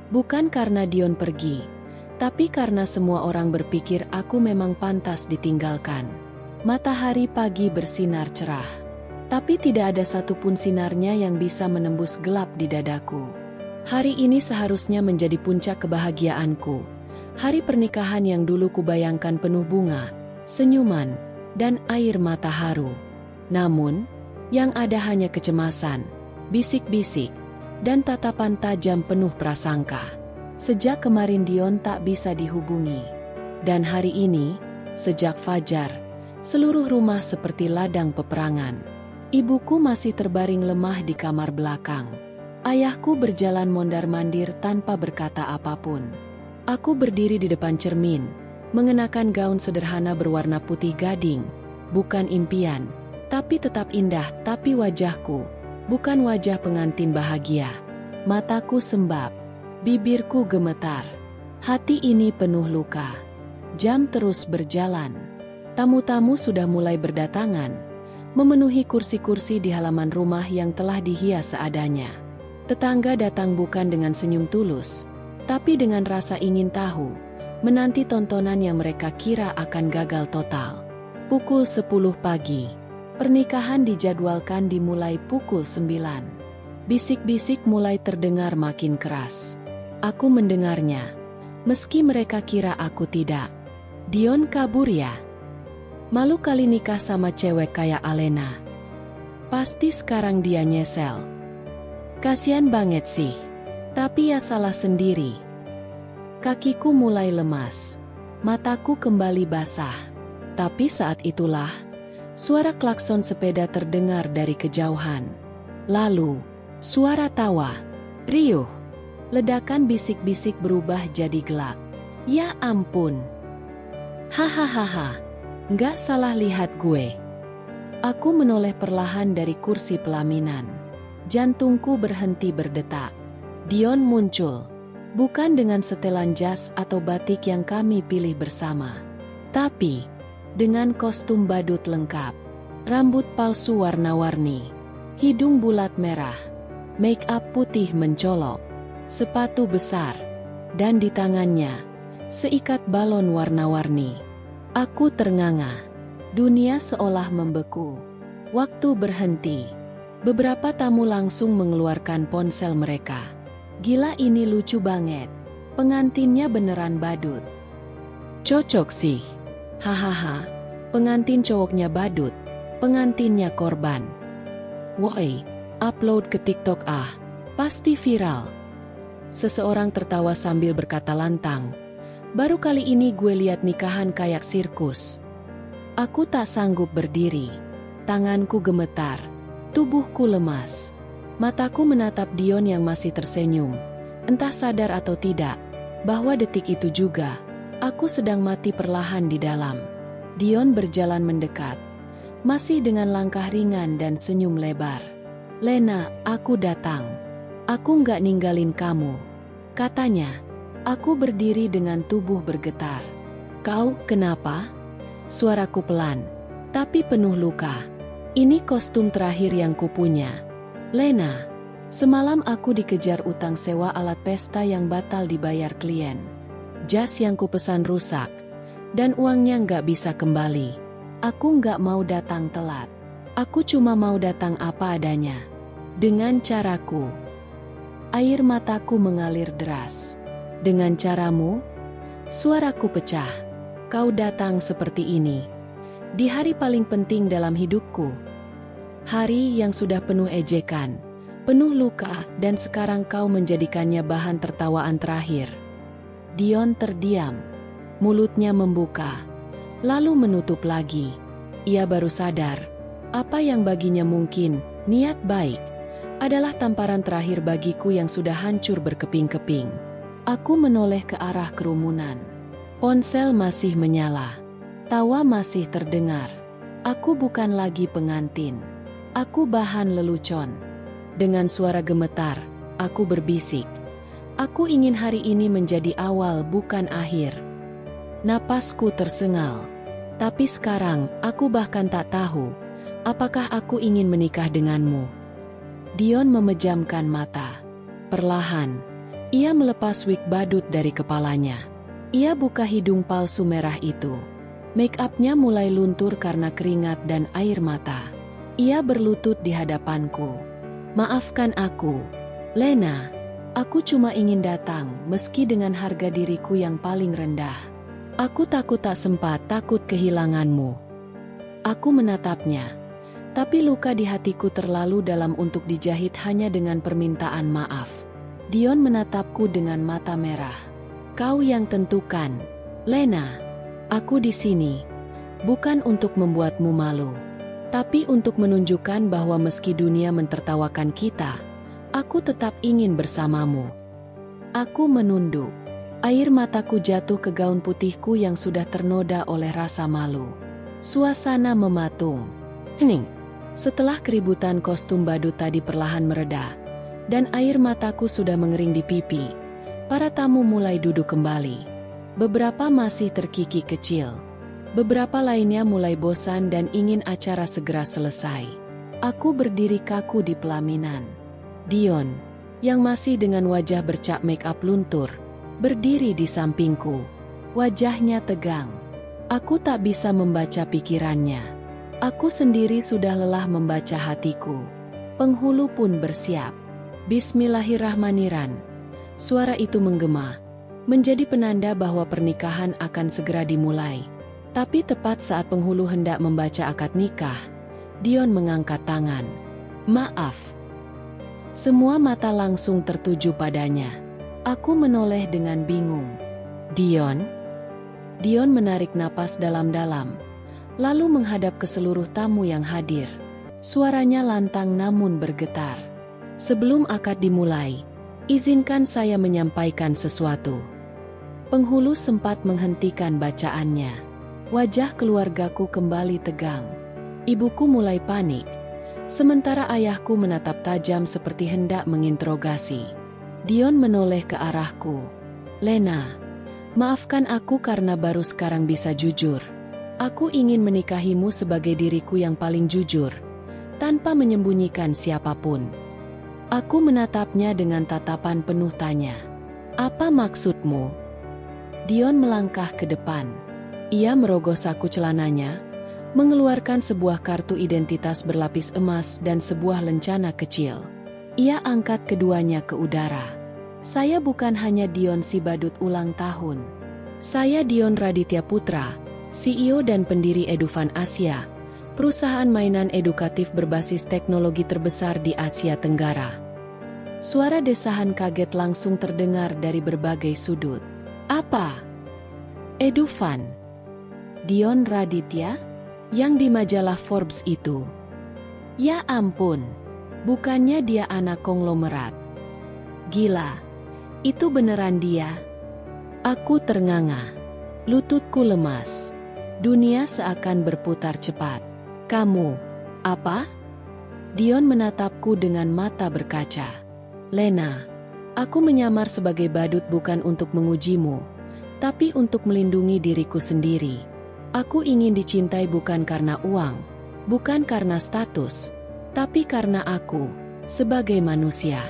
Speaker 1: Bukan karena Dion pergi. Tapi karena semua orang berpikir aku memang pantas ditinggalkan. Matahari pagi bersinar cerah. Tapi tidak ada satupun sinarnya yang bisa menembus gelap di dadaku. Hari ini seharusnya menjadi puncak kebahagiaanku. Hari pernikahan yang dulu kubayangkan penuh bunga, senyuman, dan air mata haru. Namun, yang ada hanya kecemasan, bisik-bisik, dan tatapan tajam penuh prasangka. Sejak kemarin Dion tak bisa dihubungi. Dan hari ini, sejak fajar, seluruh rumah seperti ladang peperangan. Ibuku masih terbaring lemah di kamar belakang. Ayahku berjalan mondar-mandir tanpa berkata apapun. Aku berdiri di depan cermin, mengenakan gaun sederhana berwarna putih gading. Bukan impian, tapi tetap indah. Tapi wajahku bukan wajah pengantin bahagia. Mataku sembab, bibirku gemetar. Hati ini penuh luka. Jam terus berjalan. Tamu-tamu sudah mulai berdatangan, memenuhi kursi-kursi di halaman rumah yang telah dihias seadanya. Tetangga datang bukan dengan senyum tulus, tapi dengan rasa ingin tahu, menanti tontonan yang mereka kira akan gagal total. Pukul 10 pagi. Pernikahan dijadwalkan dimulai pukul 9. Bisik-bisik mulai terdengar makin keras. Aku mendengarnya, meski mereka kira aku tidak. Dion kabur ya? Malu kali nikah sama cewek kayak Alena. Pasti sekarang dia nyesel. Kasian banget sih. Tapi ya salah sendiri. Kakiku mulai lemas. Mataku kembali basah. Tapi saat itulah, suara klakson sepeda terdengar dari kejauhan. Lalu, suara tawa, riuh. Ledakan bisik-bisik berubah jadi gelak. Ya ampun. Hahaha, nggak salah lihat gue. Aku menoleh perlahan dari kursi pelaminan. Jantungku berhenti berdetak. Dion muncul. Bukan dengan setelan jas atau batik yang kami pilih bersama. Tapi, dengan kostum badut lengkap, rambut palsu warna-warni, hidung bulat merah, make up putih mencolok, sepatu besar, dan di tangannya, seikat balon warna-warni. Aku ternganga. Dunia seolah membeku. Waktu berhenti. Beberapa tamu langsung mengeluarkan ponsel mereka. Gila, ini lucu banget. Pengantinnya beneran badut. Cocok sih. Hahaha, pengantin cowoknya badut, pengantinnya korban. Woi, upload ke TikTok pasti viral. Seseorang tertawa sambil berkata lantang, baru kali ini gue lihat nikahan kayak sirkus. Aku tak sanggup berdiri, tanganku gemetar, tubuhku lemas. Mataku menatap Dion yang masih tersenyum, entah sadar atau tidak, bahwa detik itu juga, aku sedang mati perlahan di dalam. Dion berjalan mendekat, masih dengan langkah ringan dan senyum lebar. Lena, aku datang. Aku nggak ninggalin kamu, katanya. Aku berdiri dengan tubuh bergetar. Kau, kenapa? Suaraku pelan, tapi penuh luka. Ini kostum terakhir yang kupunya. Lena, semalam aku dikejar utang sewa alat pesta yang batal dibayar klien. Jas yang kupesan rusak, dan uangnya nggak bisa kembali. Aku nggak mau datang telat. Aku cuma mau datang apa adanya. Dengan caraku. Air mataku mengalir deras. Dengan caramu? Suaraku pecah. Kau datang seperti ini. Di hari paling penting dalam hidupku. Hari yang sudah penuh ejekan, penuh luka, dan sekarang kau menjadikannya bahan tertawaan terakhir. Dion terdiam. Mulutnya membuka, lalu menutup lagi. Ia baru sadar, apa yang baginya mungkin niat baik, adalah tamparan terakhir bagiku yang sudah hancur berkeping-keping. Aku menoleh ke arah kerumunan. Ponsel masih menyala. Tawa masih terdengar. Aku bukan lagi pengantin. Aku bahan lelucon. Dengan suara gemetar, aku berbisik. Aku ingin hari ini menjadi awal bukan akhir. Napasku tersengal. Tapi sekarang, aku bahkan tak tahu, apakah aku ingin menikah denganmu. Dion memejamkan mata. Perlahan, ia melepas wig badut dari kepalanya. Ia buka hidung palsu merah itu. Make up-nya mulai luntur karena keringat dan air mata. Ia berlutut di hadapanku. Maafkan aku, Lena. Aku cuma ingin datang, meski dengan harga diriku yang paling rendah. Aku takut tak sempat, takut kehilanganmu. Aku menatapnya. Tapi luka di hatiku terlalu dalam untuk dijahit hanya dengan permintaan maaf. Dion menatapku dengan mata merah. Kau yang tentukan, Lena. Aku di sini, bukan untuk membuatmu malu, tapi untuk menunjukkan bahwa meski dunia mentertawakan kita, aku tetap ingin bersamamu. Aku menunduk. Air mataku jatuh ke gaun putihku yang sudah ternoda oleh rasa malu. Suasana mematung. Hening. Setelah keributan kostum badut tadi perlahan mereda, dan air mataku sudah mengering di pipi, para tamu mulai duduk kembali. Beberapa masih terkikik kecil. Beberapa lainnya mulai bosan dan ingin acara segera selesai. Aku berdiri kaku di pelaminan. Dion, yang masih dengan wajah bercak make up luntur, berdiri di sampingku. Wajahnya tegang. Aku tak bisa membaca pikirannya. Aku sendiri sudah lelah membaca hatiku. Penghulu pun bersiap. Bismillahirrahmanirrahim. Suara itu menggema, menjadi penanda bahwa pernikahan akan segera dimulai. Tapi tepat saat penghulu hendak membaca akad nikah, Dion mengangkat tangan. Maaf. Semua mata langsung tertuju padanya. Aku menoleh dengan bingung. Dion? Dion menarik napas dalam-dalam, lalu menghadap ke seluruh tamu yang hadir. Suaranya lantang namun bergetar. Sebelum akad dimulai, izinkan saya menyampaikan sesuatu. Penghulu sempat menghentikan bacaannya. Wajah keluargaku kembali tegang. Ibuku mulai panik, sementara ayahku menatap tajam seperti hendak menginterogasi. Dion menoleh ke arahku. Lena, maafkan aku karena baru sekarang bisa jujur. Aku ingin menikahimu sebagai diriku yang paling jujur, tanpa menyembunyikan siapapun. Aku menatapnya dengan tatapan penuh tanya. Apa maksudmu? Dion melangkah ke depan. Ia merogoh saku celananya, mengeluarkan sebuah kartu identitas berlapis emas dan sebuah lencana kecil. Ia angkat keduanya ke udara. Saya bukan hanya Dion si badut ulang tahun. Saya Dion Raditya Putra, CEO dan pendiri Edufan Asia, perusahaan mainan edukatif berbasis teknologi terbesar di Asia Tenggara. Suara desahan kaget langsung terdengar dari berbagai sudut. Apa? Edufan? Dion Raditya? Yang di majalah Forbes itu? Ya ampun, bukannya dia anak konglomerat. Gila, itu beneran dia? Aku ternganga. Lututku lemas. Dunia seakan berputar cepat. Kamu, apa? Dion menatapku dengan mata berkaca. Lena, aku menyamar sebagai badut bukan untuk mengujimu, tapi untuk melindungi diriku sendiri. Aku ingin dicintai bukan karena uang, bukan karena status, tapi karena aku, sebagai manusia.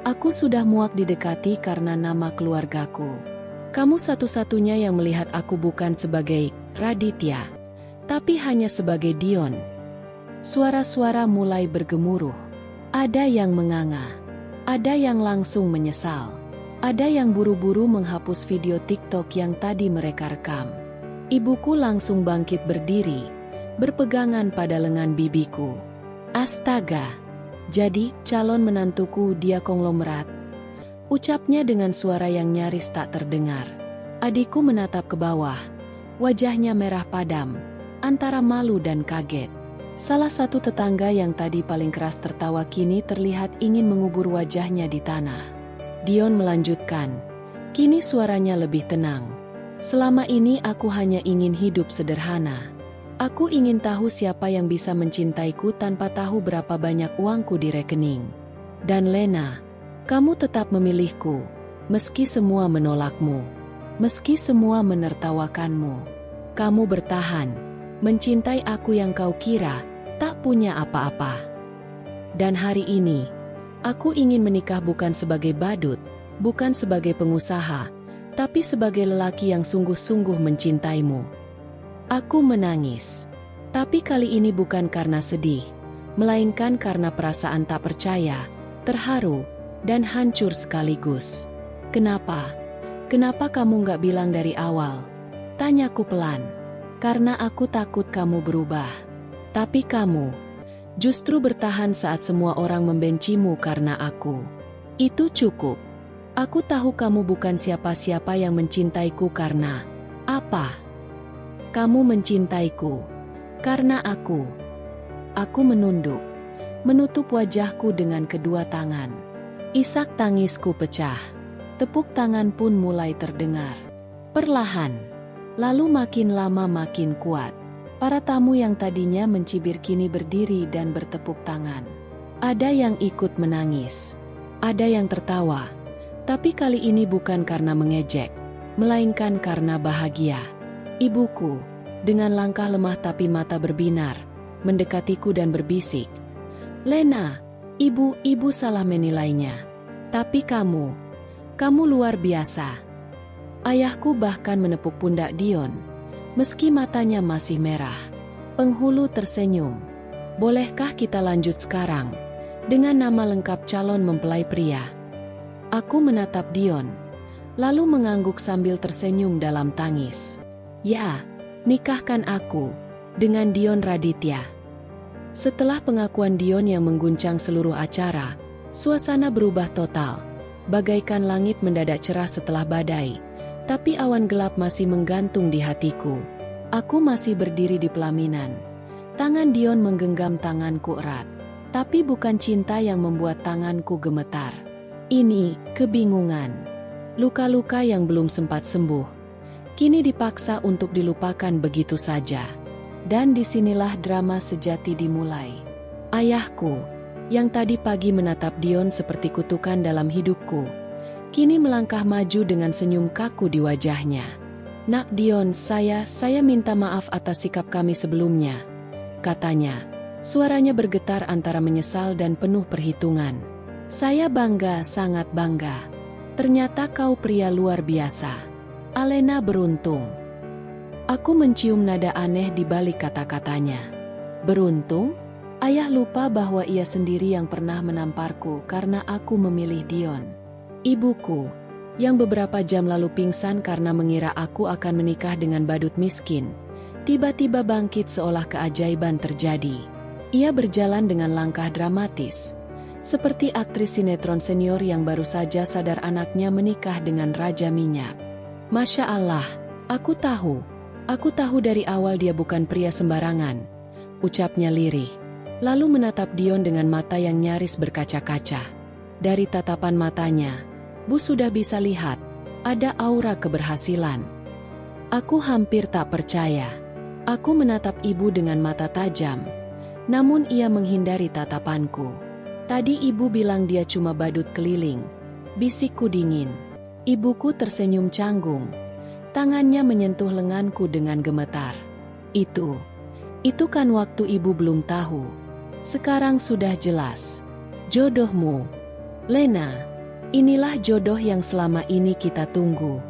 Speaker 1: Aku sudah muak didekati karena nama keluargaku. Kamu satu-satunya yang melihat aku bukan sebagai Raditya, tapi hanya sebagai Dion. Suara-suara mulai bergemuruh. Ada yang menganga. Ada yang langsung menyesal. Ada yang buru-buru menghapus video TikTok yang tadi mereka rekam. Ibuku langsung bangkit berdiri, berpegangan pada lengan bibiku. Astaga, jadi calon menantuku dia konglomerat. Ucapnya dengan suara yang nyaris tak terdengar. Adikku menatap ke bawah. Wajahnya merah padam, antara malu dan kaget. Salah satu tetangga yang tadi paling keras tertawa kini terlihat ingin mengubur wajahnya di tanah. Dion melanjutkan. Kini suaranya lebih tenang. Selama ini aku hanya ingin hidup sederhana. Aku ingin tahu siapa yang bisa mencintaiku tanpa tahu berapa banyak uangku di rekening. Dan Lena, kamu tetap memilihku, meski semua menolakmu, meski semua menertawakanmu. Kamu bertahan, mencintai aku yang kau kira tak punya apa-apa. Dan hari ini, aku ingin menikah bukan sebagai badut, bukan sebagai pengusaha, tapi sebagai lelaki yang sungguh-sungguh mencintaimu. Aku menangis. Tapi kali ini bukan karena sedih, melainkan karena perasaan tak percaya, terharu, dan hancur sekaligus. Kenapa? Kenapa kamu gak bilang dari awal? Tanyaku pelan. Karena aku takut kamu berubah. Tapi kamu justru bertahan saat semua orang membencimu karena aku. Itu cukup. Aku tahu kamu bukan siapa-siapa yang mencintaiku karena apa? Kamu mencintaiku karena aku. Aku menunduk, menutup wajahku dengan kedua tangan. Isak tangisku pecah. Tepuk tangan pun mulai terdengar. Perlahan, lalu makin lama makin kuat. Para tamu yang tadinya mencibir kini berdiri dan bertepuk tangan. Ada yang ikut menangis, ada yang tertawa. Tapi kali ini bukan karena mengejek, melainkan karena bahagia. Ibuku, dengan langkah lemah tapi mata berbinar, mendekatiku dan berbisik. Lena, ibu salah menilainya. Tapi kamu luar biasa. Ayahku bahkan menepuk pundak Dion, meski matanya masih merah. Penghulu tersenyum. Bolehkah kita lanjut sekarang? Dengan nama lengkap calon mempelai pria. Aku menatap Dion, lalu mengangguk sambil tersenyum dalam tangis. Ya, nikahkan aku dengan Dion Raditya. Setelah pengakuan Dion yang mengguncang seluruh acara, suasana berubah total. Bagaikan langit mendadak cerah setelah badai, tapi awan gelap masih menggantung di hatiku. Aku masih berdiri di pelaminan. Tangan Dion menggenggam tanganku erat, tapi bukan cinta yang membuat tanganku gemetar. Ini kebingungan. Luka-luka yang belum sempat sembuh, kini dipaksa untuk dilupakan begitu saja. Dan disinilah drama sejati dimulai. Ayahku, yang tadi pagi menatap Dion seperti kutukan dalam hidupku, kini melangkah maju dengan senyum kaku di wajahnya. Nak Dion, saya minta maaf atas sikap kami sebelumnya, katanya. Suaranya bergetar antara menyesal dan penuh perhitungan. Saya bangga, sangat bangga. Ternyata kau pria luar biasa. Alena beruntung. Aku mencium nada aneh di balik kata-katanya. Beruntung? Ayah lupa bahwa ia sendiri yang pernah menamparku karena aku memilih Dion. Ibuku, yang beberapa jam lalu pingsan karena mengira aku akan menikah dengan badut miskin, tiba-tiba bangkit seolah keajaiban terjadi. Ia berjalan dengan langkah dramatis, seperti aktris sinetron senior yang baru saja sadar anaknya menikah dengan Raja Minyak. Masya Allah, aku tahu dari awal dia bukan pria sembarangan, ucapnya lirih, lalu menatap Dion dengan mata yang nyaris berkaca-kaca. Dari tatapan matanya, Bu sudah bisa lihat, ada aura keberhasilan. Aku hampir tak percaya. Aku menatap ibu dengan mata tajam, namun ia menghindari tatapanku. Tadi ibu bilang dia cuma badut keliling, bisikku dingin. Ibuku tersenyum canggung. Tangannya menyentuh lenganku dengan gemetar. Itu kan waktu ibu belum tahu. Sekarang sudah jelas. Jodohmu. Lena, inilah jodoh yang selama ini kita tunggu.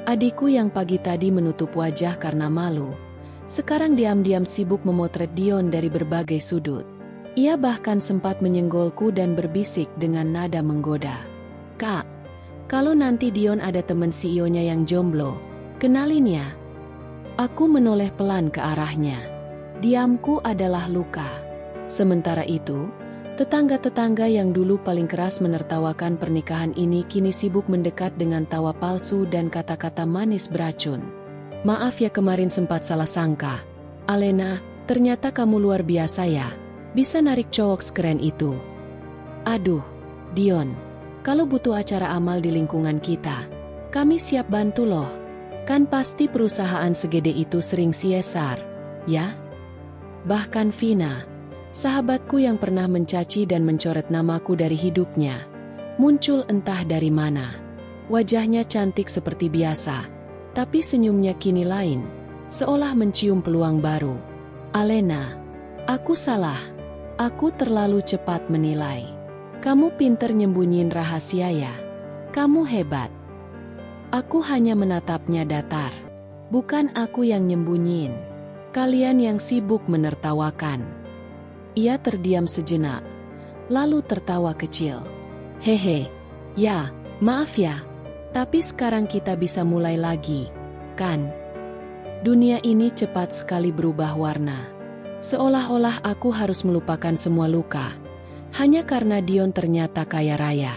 Speaker 1: Adikku yang pagi tadi menutup wajah karena malu, sekarang diam-diam sibuk memotret Dion dari berbagai sudut. Ia bahkan sempat menyenggolku dan berbisik dengan nada menggoda. Kak, kalau nanti Dion ada teman CEO-nya yang jomblo, kenalin ya. Aku menoleh pelan ke arahnya. Diamku adalah luka. Sementara itu, tetangga-tetangga yang dulu paling keras menertawakan pernikahan ini kini sibuk mendekat dengan tawa palsu dan kata-kata manis beracun. Maaf ya, kemarin sempat salah sangka. Alena, ternyata kamu luar biasa ya. Bisa narik cowok sekeren itu. Aduh, Dion, kalau butuh acara amal di lingkungan kita, kami siap bantu loh. Kan pasti perusahaan segede itu sering CSR, ya? Bahkan Vina, sahabatku yang pernah mencaci dan mencoret namaku dari hidupnya, muncul entah dari mana. Wajahnya cantik seperti biasa, tapi senyumnya kini lain, seolah mencium peluang baru. Alena, aku salah. Aku terlalu cepat menilai. Kamu pinter nyembunyiin rahasia ya. Kamu hebat. Aku hanya menatapnya datar. Bukan aku yang nyembunyiin. Kalian yang sibuk menertawakan. Ia terdiam sejenak, lalu tertawa kecil. Hehe, ya, maaf ya. Tapi sekarang kita bisa mulai lagi, kan? Dunia ini cepat sekali berubah warna. Seolah-olah aku harus melupakan semua luka. Hanya karena Dion ternyata kaya raya.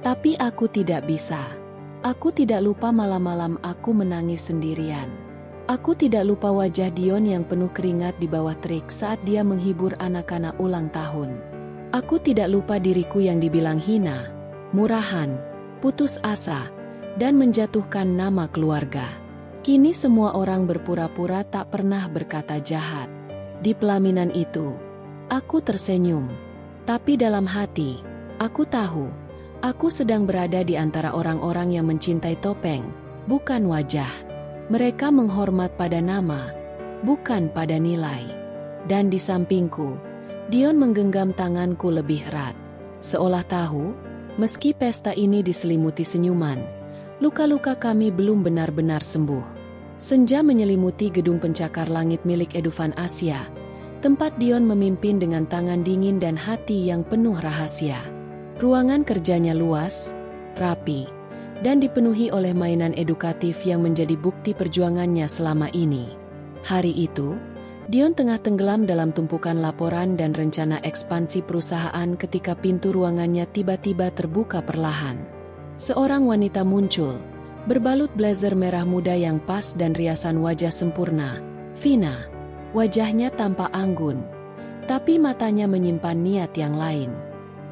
Speaker 1: Tapi aku tidak bisa. Aku tidak lupa malam-malam aku menangis sendirian. Aku tidak lupa wajah Dion yang penuh keringat di bawah terik saat dia menghibur anak-anak ulang tahun. Aku tidak lupa diriku yang dibilang hina, murahan, putus asa, dan menjatuhkan nama keluarga. Kini semua orang berpura-pura tak pernah berkata jahat. Di pelaminan itu, aku tersenyum. Tapi dalam hati, aku tahu, aku sedang berada di antara orang-orang yang mencintai topeng, bukan wajah. Mereka menghormat pada nama, bukan pada nilai. Dan di sampingku, Dion menggenggam tanganku lebih erat. Seolah tahu, meski pesta ini diselimuti senyuman, luka-luka kami belum benar-benar sembuh. Senja menyelimuti gedung pencakar langit milik Edufan Asia, tempat Dion memimpin dengan tangan dingin dan hati yang penuh rahasia. Ruangan kerjanya luas, rapi, dan dipenuhi oleh mainan edukatif yang menjadi bukti perjuangannya selama ini. Hari itu, Dion tengah tenggelam dalam tumpukan laporan dan rencana ekspansi perusahaan ketika pintu ruangannya tiba-tiba terbuka perlahan. Seorang wanita muncul, berbalut blazer merah muda yang pas dan riasan wajah sempurna, Vina. Wajahnya tampak anggun, tapi matanya menyimpan niat yang lain.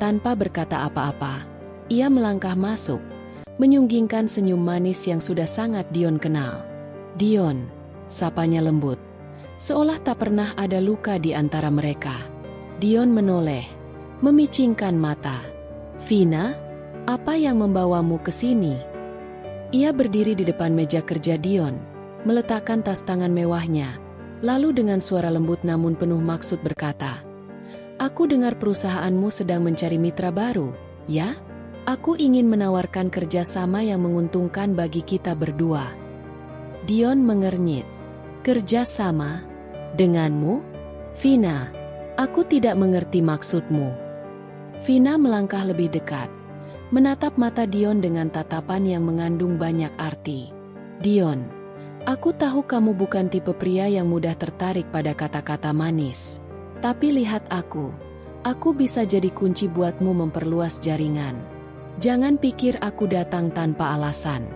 Speaker 1: Tanpa berkata apa-apa, ia melangkah masuk, menyunggingkan senyum manis yang sudah sangat Dion kenal. Dion, sapanya lembut, seolah tak pernah ada luka di antara mereka. Dion menoleh, memicingkan mata. Vina, apa yang membawamu ke sini? Ia berdiri di depan meja kerja Dion, meletakkan tas tangan mewahnya, lalu dengan suara lembut namun penuh maksud berkata, "Aku dengar perusahaanmu sedang mencari mitra baru, ya? Aku ingin menawarkan kerjasama yang menguntungkan bagi kita berdua." Dion mengernyit. "Kerjasama? Denganmu? Vina, aku tidak mengerti maksudmu." Vina melangkah lebih dekat, menatap mata Dion dengan tatapan yang mengandung banyak arti. "Dion, aku tahu kamu bukan tipe pria yang mudah tertarik pada kata-kata manis. Tapi lihat aku bisa jadi kunci buatmu memperluas jaringan. Jangan pikir aku datang tanpa alasan."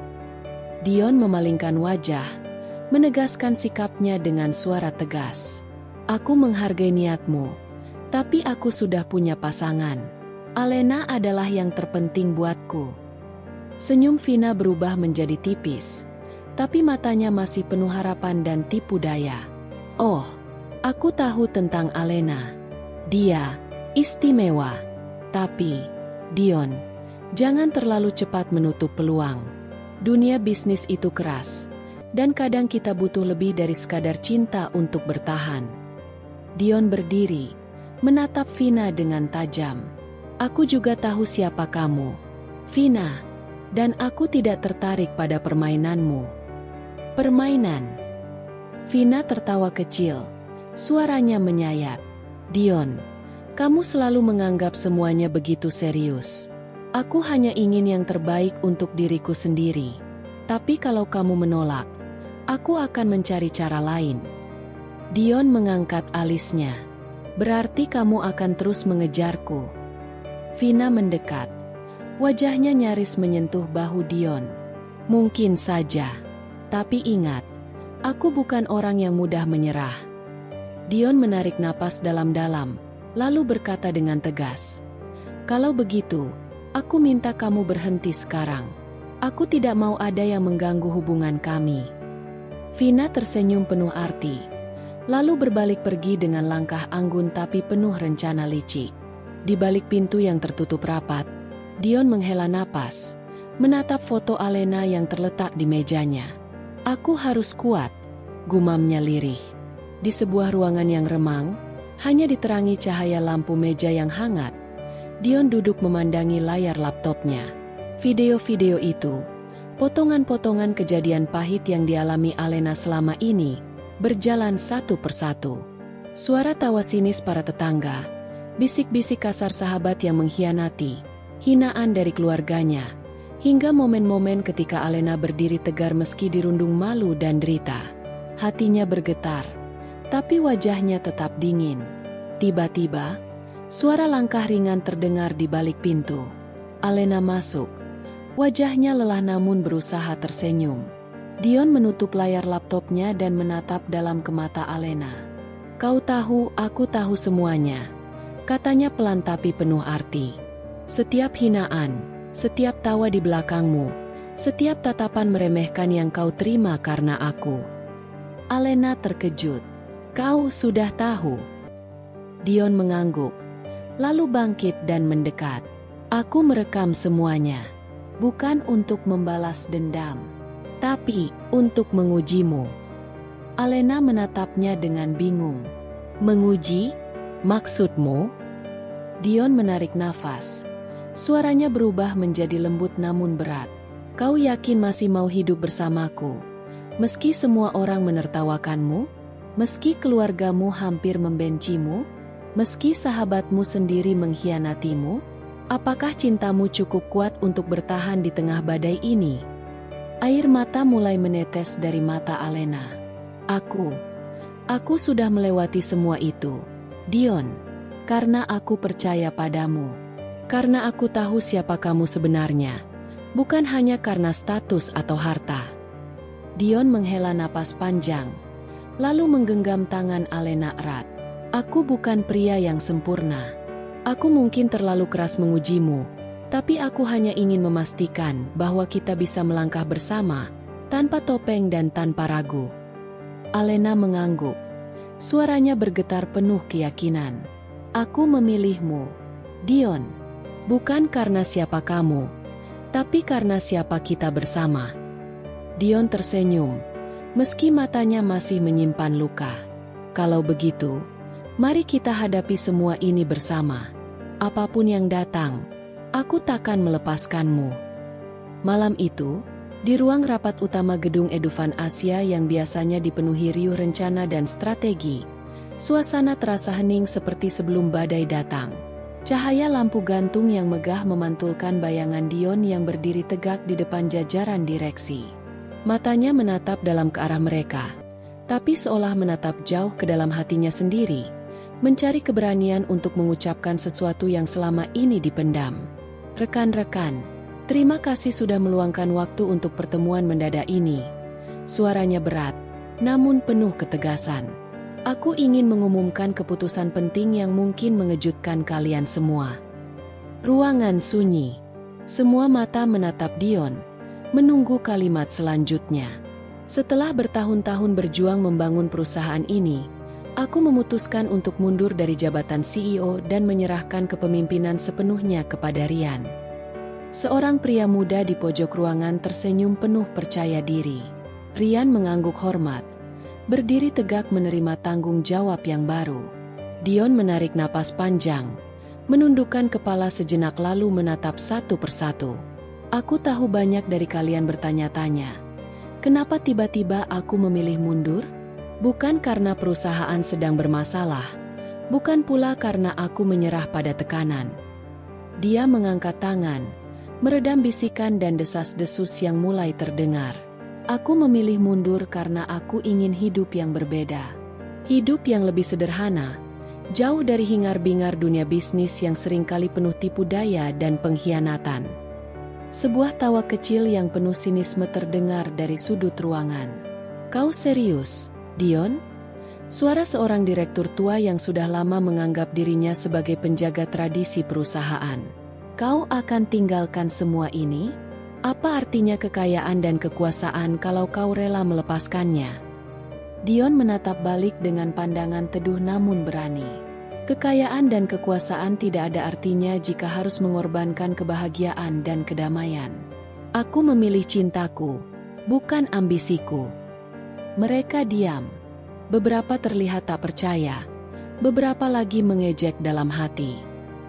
Speaker 1: Dion memalingkan wajah, menegaskan sikapnya dengan suara tegas. "Aku menghargai niatmu, tapi aku sudah punya pasangan. Alena adalah yang terpenting buatku." Senyum Vina berubah menjadi tipis, tapi matanya masih penuh harapan dan tipu daya. "Oh, aku tahu tentang Alena. Dia istimewa. Tapi, Dion, jangan terlalu cepat menutup peluang. Dunia bisnis itu keras, dan kadang kita butuh lebih dari sekadar cinta untuk bertahan." Dion berdiri, menatap Vina dengan tajam. "Aku juga tahu siapa kamu, Vina, dan aku tidak tertarik pada permainanmu." "Permainan?" Vina tertawa kecil, suaranya menyayat. "Dion, kamu selalu menganggap semuanya begitu serius. Aku hanya ingin yang terbaik untuk diriku sendiri. Tapi kalau kamu menolak, aku akan mencari cara lain." Dion mengangkat alisnya. "Berarti kamu akan terus mengejarku?" Vina mendekat. Wajahnya nyaris menyentuh bahu Dion. "Mungkin saja. Tapi ingat, aku bukan orang yang mudah menyerah." Dion menarik napas dalam-dalam, lalu berkata dengan tegas, "Kalau begitu, aku minta kamu berhenti sekarang. Aku tidak mau ada yang mengganggu hubungan kami." Vina tersenyum penuh arti, lalu berbalik pergi dengan langkah anggun tapi penuh rencana licik. Di balik pintu yang tertutup rapat, Dion menghela napas, menatap foto Alena yang terletak di mejanya. "Aku harus kuat," gumamnya lirih. Di sebuah ruangan yang remang, hanya diterangi cahaya lampu meja yang hangat, Dion duduk memandangi layar laptopnya. Video-video itu, Potongan-potongan kejadian pahit yang dialami Alena selama ini berjalan satu persatu. Suara tawa sinis para tetangga, bisik-bisik kasar sahabat yang mengkhianati, hinaan dari keluarganya, hingga momen-momen ketika Alena berdiri tegar meski dirundung malu dan derita. Hatinya bergetar, tapi wajahnya tetap dingin. Tiba-tiba, suara langkah ringan terdengar di balik pintu. Alena masuk. Wajahnya lelah namun berusaha tersenyum. Dion menutup layar laptopnya dan menatap dalam ke mata Alena. "Kau tahu, aku tahu semuanya," katanya pelan tapi penuh arti. "Setiap hinaan, setiap tawa di belakangmu, setiap tatapan meremehkan yang kau terima karena aku." Alena terkejut. "Kau sudah tahu?" Dion mengangguk, lalu bangkit dan mendekat. "Aku merekam semuanya. Bukan untuk membalas dendam, tapi untuk mengujimu." Alena menatapnya dengan bingung. "Menguji? Maksudmu?" Dion menarik nafas. Suaranya berubah menjadi lembut namun berat. "Kau yakin masih mau hidup bersamaku? Meski semua orang menertawakanmu? Meski keluargamu hampir membencimu? Meski sahabatmu sendiri mengkhianatimu? Apakah cintamu cukup kuat untuk bertahan di tengah badai ini?" Air mata mulai menetes dari mata Alena. Aku sudah melewati semua itu, Dion. Karena aku percaya padamu. Karena aku tahu siapa kamu sebenarnya. Bukan hanya karena status atau harta." Dion menghela napas panjang, lalu menggenggam tangan Alena erat. "Aku bukan pria yang sempurna. Aku mungkin terlalu keras mengujimu, tapi aku hanya ingin memastikan bahwa kita bisa melangkah bersama, tanpa topeng dan tanpa ragu." Alena mengangguk. Suaranya bergetar penuh keyakinan. "Aku memilihmu, Dion. Bukan karena siapa kamu, tapi karena siapa kita bersama." Dion tersenyum, meski matanya masih menyimpan luka. "Kalau begitu, mari kita hadapi semua ini bersama. Apapun yang datang, aku takkan melepaskanmu." Malam itu, di ruang rapat utama gedung Edufan Asia yang biasanya dipenuhi riuh rencana dan strategi, suasana terasa hening seperti sebelum badai datang. Cahaya lampu gantung yang megah memantulkan bayangan Dion yang berdiri tegak di depan jajaran direksi. Matanya menatap dalam ke arah mereka, tapi seolah menatap jauh ke dalam hatinya sendiri, mencari keberanian untuk mengucapkan sesuatu yang selama ini dipendam. "Rekan-rekan, terima kasih sudah meluangkan waktu untuk pertemuan mendadak ini." Suaranya berat, namun penuh ketegasan. "Aku ingin mengumumkan keputusan penting yang mungkin mengejutkan kalian semua." Ruangan sunyi. Semua mata menatap Dion, menunggu kalimat selanjutnya. "Setelah bertahun-tahun berjuang membangun perusahaan ini, aku memutuskan untuk mundur dari jabatan CEO dan menyerahkan kepemimpinan sepenuhnya kepada Rian." Seorang pria muda di pojok ruangan tersenyum penuh percaya diri. Rian mengangguk hormat, berdiri tegak menerima tanggung jawab yang baru. Dion menarik napas panjang, menundukkan kepala sejenak lalu menatap satu persatu. "Aku tahu banyak dari kalian bertanya-tanya, kenapa tiba-tiba aku memilih mundur? Bukan karena perusahaan sedang bermasalah, bukan pula karena aku menyerah pada tekanan." Dia mengangkat tangan, meredam bisikan dan desas-desus yang mulai terdengar. "Aku memilih mundur karena aku ingin hidup yang berbeda. Hidup yang lebih sederhana, jauh dari hingar-bingar dunia bisnis yang seringkali penuh tipu daya dan pengkhianatan." Sebuah tawa kecil yang penuh sinisme terdengar dari sudut ruangan. "Kau serius, Dion?" Suara seorang direktur tua yang sudah lama menganggap dirinya sebagai penjaga tradisi perusahaan. "Kau akan tinggalkan semua ini? Apa artinya kekayaan dan kekuasaan kalau kau rela melepaskannya?" Dion menatap balik dengan pandangan teduh namun berani. "Kekayaan dan kekuasaan tidak ada artinya jika harus mengorbankan kebahagiaan dan kedamaian. Aku memilih cintaku, bukan ambisiku." Mereka diam. Beberapa terlihat tak percaya, beberapa lagi mengejek dalam hati.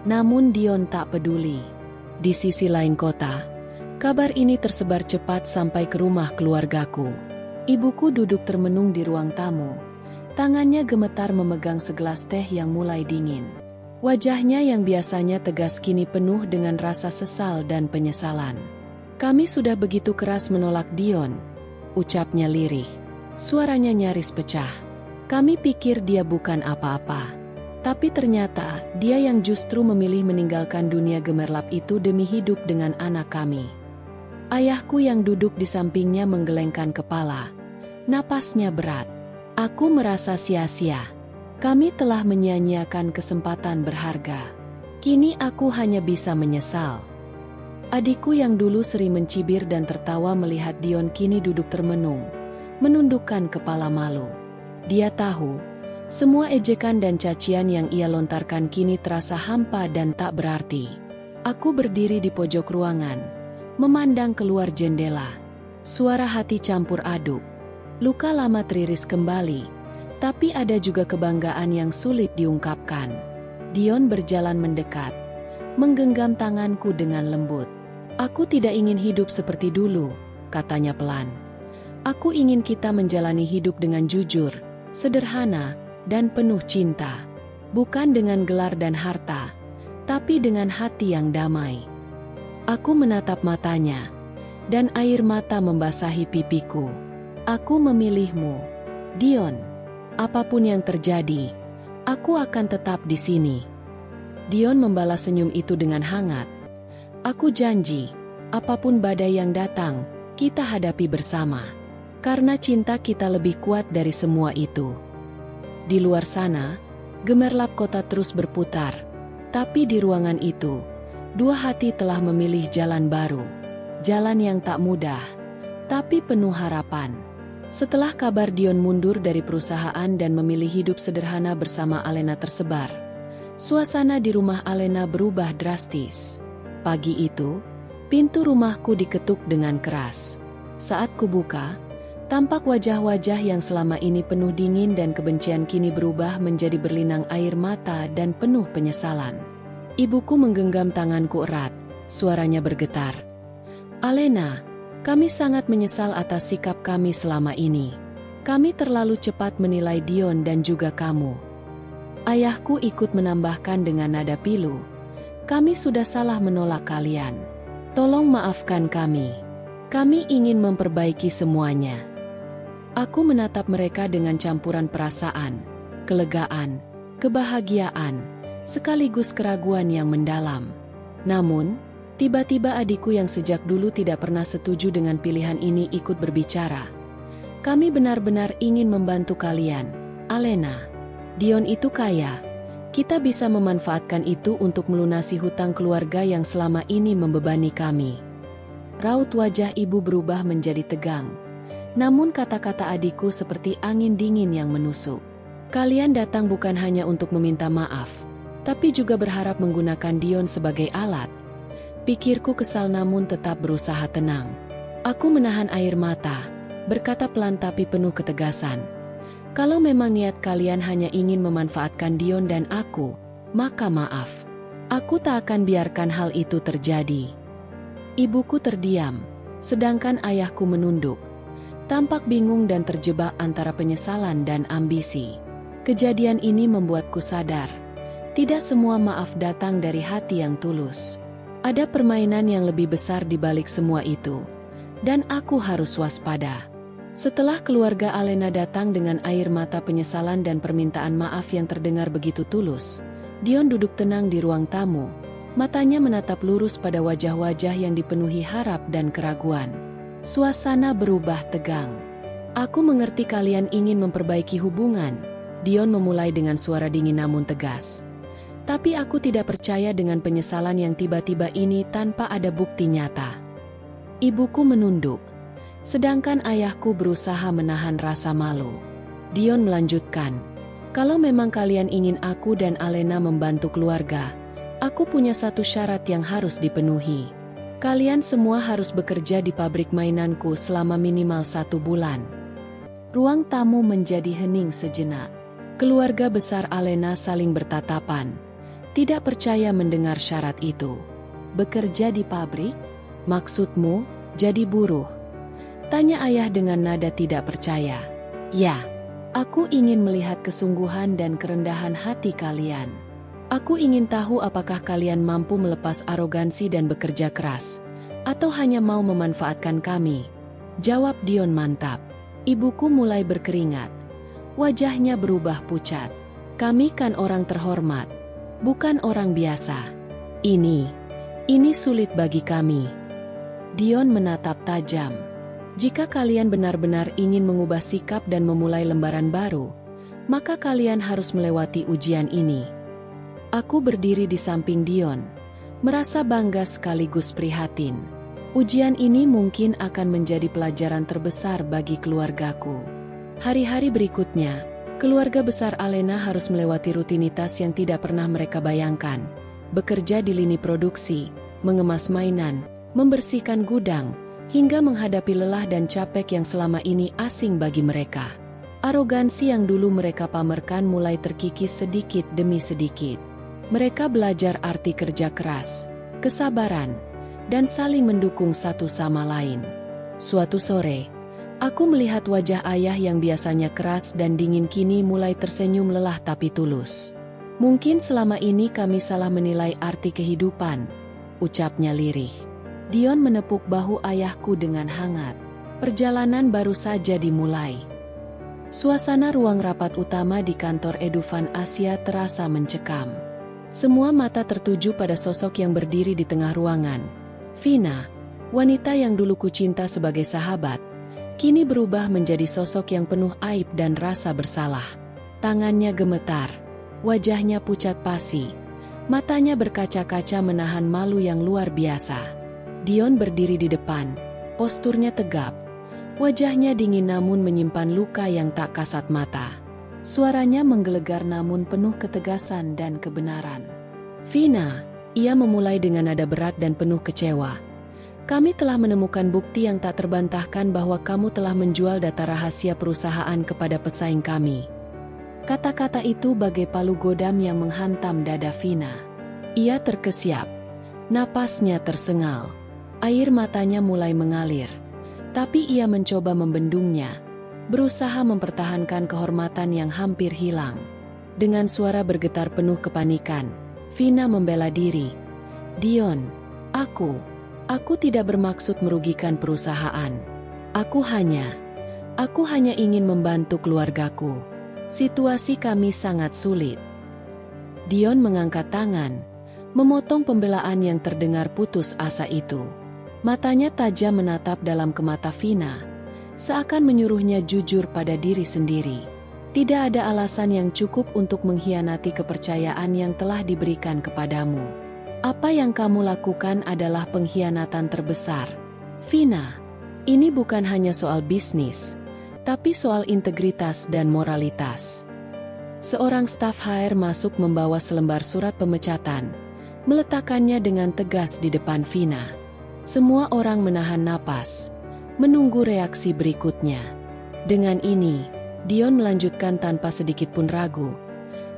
Speaker 1: Namun Dion tak peduli. Di sisi lain kota, Kabar ini tersebar cepat sampai ke rumah keluargaku. Ibuku duduk termenung di ruang tamu. Tangannya gemetar memegang segelas teh yang mulai dingin. Wajahnya yang biasanya tegas kini penuh dengan rasa sesal dan penyesalan. "Kami sudah begitu keras menolak Dion," ucapnya lirih. Suaranya nyaris pecah. "Kami pikir dia bukan apa-apa. Tapi ternyata dia yang justru memilih meninggalkan dunia gemerlap itu demi hidup dengan anak kami." Ayahku yang duduk di sampingnya menggelengkan kepala. Napasnya berat. "Aku merasa sia-sia. Kami telah menyia-nyiakan kesempatan berharga. Kini aku hanya bisa menyesal." Adikku yang dulu sering mencibir dan tertawa melihat Dion kini duduk termenung, menundukkan kepala malu. Dia tahu, semua ejekan dan cacian yang ia lontarkan kini terasa hampa dan tak berarti. Aku berdiri di pojok ruangan, memandang keluar jendela. Suara hati campur aduk. Luka lama teriris kembali, tapi ada juga kebanggaan yang sulit diungkapkan. Dion berjalan mendekat, menggenggam tanganku dengan lembut. "Aku tidak ingin hidup seperti dulu," katanya pelan. "Aku ingin kita menjalani hidup dengan jujur, sederhana, dan penuh cinta. Bukan dengan gelar dan harta, tapi dengan hati yang damai." Aku menatap matanya, dan air mata membasahi pipiku. "Aku memilihmu, Dion. Apapun yang terjadi, aku akan tetap di sini." Dion membalas senyum itu dengan hangat. "Aku janji, apapun badai yang datang, kita hadapi bersama. Karena cinta kita lebih kuat dari semua itu." Di luar sana, gemerlap kota terus berputar. Tapi di ruangan itu, dua hati telah memilih jalan baru. Jalan yang tak mudah, tapi penuh harapan. Setelah kabar Dion mundur dari perusahaan dan memilih hidup sederhana bersama Alena tersebar, suasana di rumah Alena berubah drastis. Pagi itu, pintu rumahku diketuk dengan keras. Saat kubuka, tampak wajah-wajah yang selama ini penuh dingin dan kebencian kini berubah menjadi berlinang air mata dan penuh penyesalan. Ibuku menggenggam tanganku erat, suaranya bergetar. "Alena, kami sangat menyesal atas sikap kami selama ini. Kami terlalu cepat menilai Dion dan juga kamu." Ayahku ikut menambahkan dengan nada pilu, "Kami sudah salah menolak kalian. Tolong maafkan kami. Kami ingin memperbaiki semuanya." Aku menatap mereka dengan campuran perasaan, kelegaan, kebahagiaan, sekaligus keraguan yang mendalam. Namun, tiba-tiba adikku yang sejak dulu tidak pernah setuju dengan pilihan ini ikut berbicara. "Kami benar-benar ingin membantu kalian, Alena. Dion itu kaya. Kita bisa memanfaatkan itu untuk melunasi hutang keluarga yang selama ini membebani kami." Raut wajah ibu berubah menjadi tegang. Namun kata-kata adikku seperti angin dingin yang menusuk. "Kalian datang bukan hanya untuk meminta maaf, tapi juga berharap menggunakan Dion sebagai alat." Pikirku kesal namun tetap berusaha tenang. Aku menahan air mata, berkata pelan tapi penuh ketegasan. "Kalau memang niat kalian hanya ingin memanfaatkan Dion dan aku, maka maaf. Aku tak akan biarkan hal itu terjadi." Ibuku terdiam, sedangkan ayahku menunduk. Tampak bingung dan terjebak antara penyesalan dan ambisi. Kejadian ini membuatku sadar, tidak semua maaf datang dari hati yang tulus. Ada permainan yang lebih besar di balik semua itu, dan aku harus waspada. Setelah keluarga Alena datang dengan air mata penyesalan dan permintaan maaf yang terdengar begitu tulus, Dion duduk tenang di ruang tamu, matanya menatap lurus pada wajah-wajah yang dipenuhi harap dan keraguan. Suasana berubah tegang. "Aku mengerti kalian ingin memperbaiki hubungan," Dion memulai dengan suara dingin namun tegas. "Tapi aku tidak percaya dengan penyesalan yang tiba-tiba ini tanpa ada bukti nyata." Ibuku menunduk, sedangkan ayahku berusaha menahan rasa malu. Dion melanjutkan, "Kalau memang kalian ingin aku dan Alena membantu keluarga, aku punya satu syarat yang harus dipenuhi. Kalian semua harus bekerja di pabrik mainanku selama minimal 1 bulan." Ruang tamu menjadi hening sejenak. Keluarga besar Alena saling bertatapan, tidak percaya mendengar syarat itu. "Bekerja di pabrik?" Maksudmu, jadi buruh? Tanya ayah dengan nada tidak percaya. Ya, aku ingin melihat kesungguhan dan kerendahan hati kalian. Aku ingin tahu apakah kalian mampu melepas arogansi dan bekerja keras, atau hanya mau memanfaatkan kami. Jawab Dion mantap. Ibuku mulai berkeringat. Wajahnya berubah pucat. Kami kan orang terhormat, bukan orang biasa. Ini sulit bagi kami. Dion menatap tajam. Jika kalian benar-benar ingin mengubah sikap dan memulai lembaran baru, maka kalian harus melewati ujian ini. Aku berdiri di samping Dion, merasa bangga sekaligus prihatin. Ujian ini mungkin akan menjadi pelajaran terbesar bagi keluargaku. Hari-hari berikutnya, keluarga besar Alena harus melewati rutinitas yang tidak pernah mereka bayangkan. Bekerja di lini produksi, mengemas mainan, membersihkan gudang, hingga menghadapi lelah dan capek yang selama ini asing bagi mereka. Arogansi yang dulu mereka pamerkan mulai terkikis sedikit demi sedikit. Mereka belajar arti kerja keras, kesabaran, dan saling mendukung satu sama lain. Suatu sore, aku melihat wajah ayah yang biasanya keras dan dingin kini mulai tersenyum lelah tapi tulus. Mungkin selama ini kami salah menilai arti kehidupan, ucapnya lirih. Dion menepuk bahu ayahku dengan hangat. Perjalanan baru saja dimulai. Suasana ruang rapat utama di kantor Edufan Asia terasa mencekam. Semua mata tertuju pada sosok yang berdiri di tengah ruangan. Vina, wanita yang dulu kucinta sebagai sahabat, kini berubah menjadi sosok yang penuh aib dan rasa bersalah. Tangannya gemetar, wajahnya pucat pasi, matanya berkaca-kaca menahan malu yang luar biasa. Dion berdiri di depan, posturnya tegap, wajahnya dingin namun menyimpan luka yang tak kasat mata. Suaranya menggelegar namun penuh ketegasan dan kebenaran. Vina, ia memulai dengan nada berat dan penuh kecewa. Kami telah menemukan bukti yang tak terbantahkan bahwa kamu telah menjual data rahasia perusahaan kepada pesaing kami. Kata-kata itu bagai palu godam yang menghantam dada Vina. Ia terkesiap. Napasnya tersengal. Air matanya mulai mengalir. Tapi ia mencoba membendungnya. Berusaha mempertahankan kehormatan yang hampir hilang. Dengan suara bergetar penuh kepanikan, Vina membela diri. Dion, aku tidak bermaksud merugikan perusahaan. Aku hanya ingin membantu keluargaku. Situasi kami sangat sulit. Dion mengangkat tangan, memotong pembelaan yang terdengar putus asa itu. Matanya tajam menatap dalam ke mata Vina, seakan menyuruhnya jujur pada diri sendiri. Tidak ada alasan yang cukup untuk mengkhianati kepercayaan yang telah diberikan kepadamu. Apa yang kamu lakukan adalah pengkhianatan terbesar. Vina, ini bukan hanya soal bisnis, tapi soal integritas dan moralitas. Seorang staf HR masuk membawa selembar surat pemecatan, meletakkannya dengan tegas di depan Vina. Semua orang menahan napas, menunggu reaksi berikutnya. Dengan ini, Dion melanjutkan tanpa sedikit pun ragu.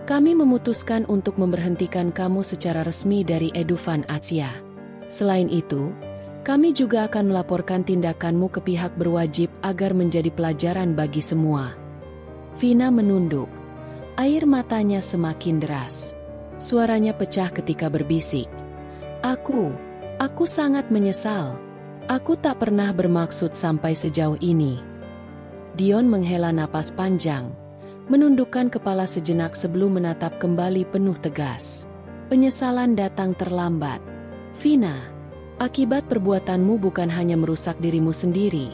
Speaker 1: Kami memutuskan untuk memberhentikan kamu secara resmi dari Edufan Asia. Selain itu, kami juga akan melaporkan tindakanmu ke pihak berwajib agar menjadi pelajaran bagi semua. Vina menunduk. Air matanya semakin deras. Suaranya pecah ketika berbisik. Aku sangat menyesal. Aku tak pernah bermaksud sampai sejauh ini. Dion menghela napas panjang, menundukkan kepala sejenak sebelum menatap kembali penuh tegas. Penyesalan datang terlambat. Vina, akibat perbuatanmu bukan hanya merusak dirimu sendiri,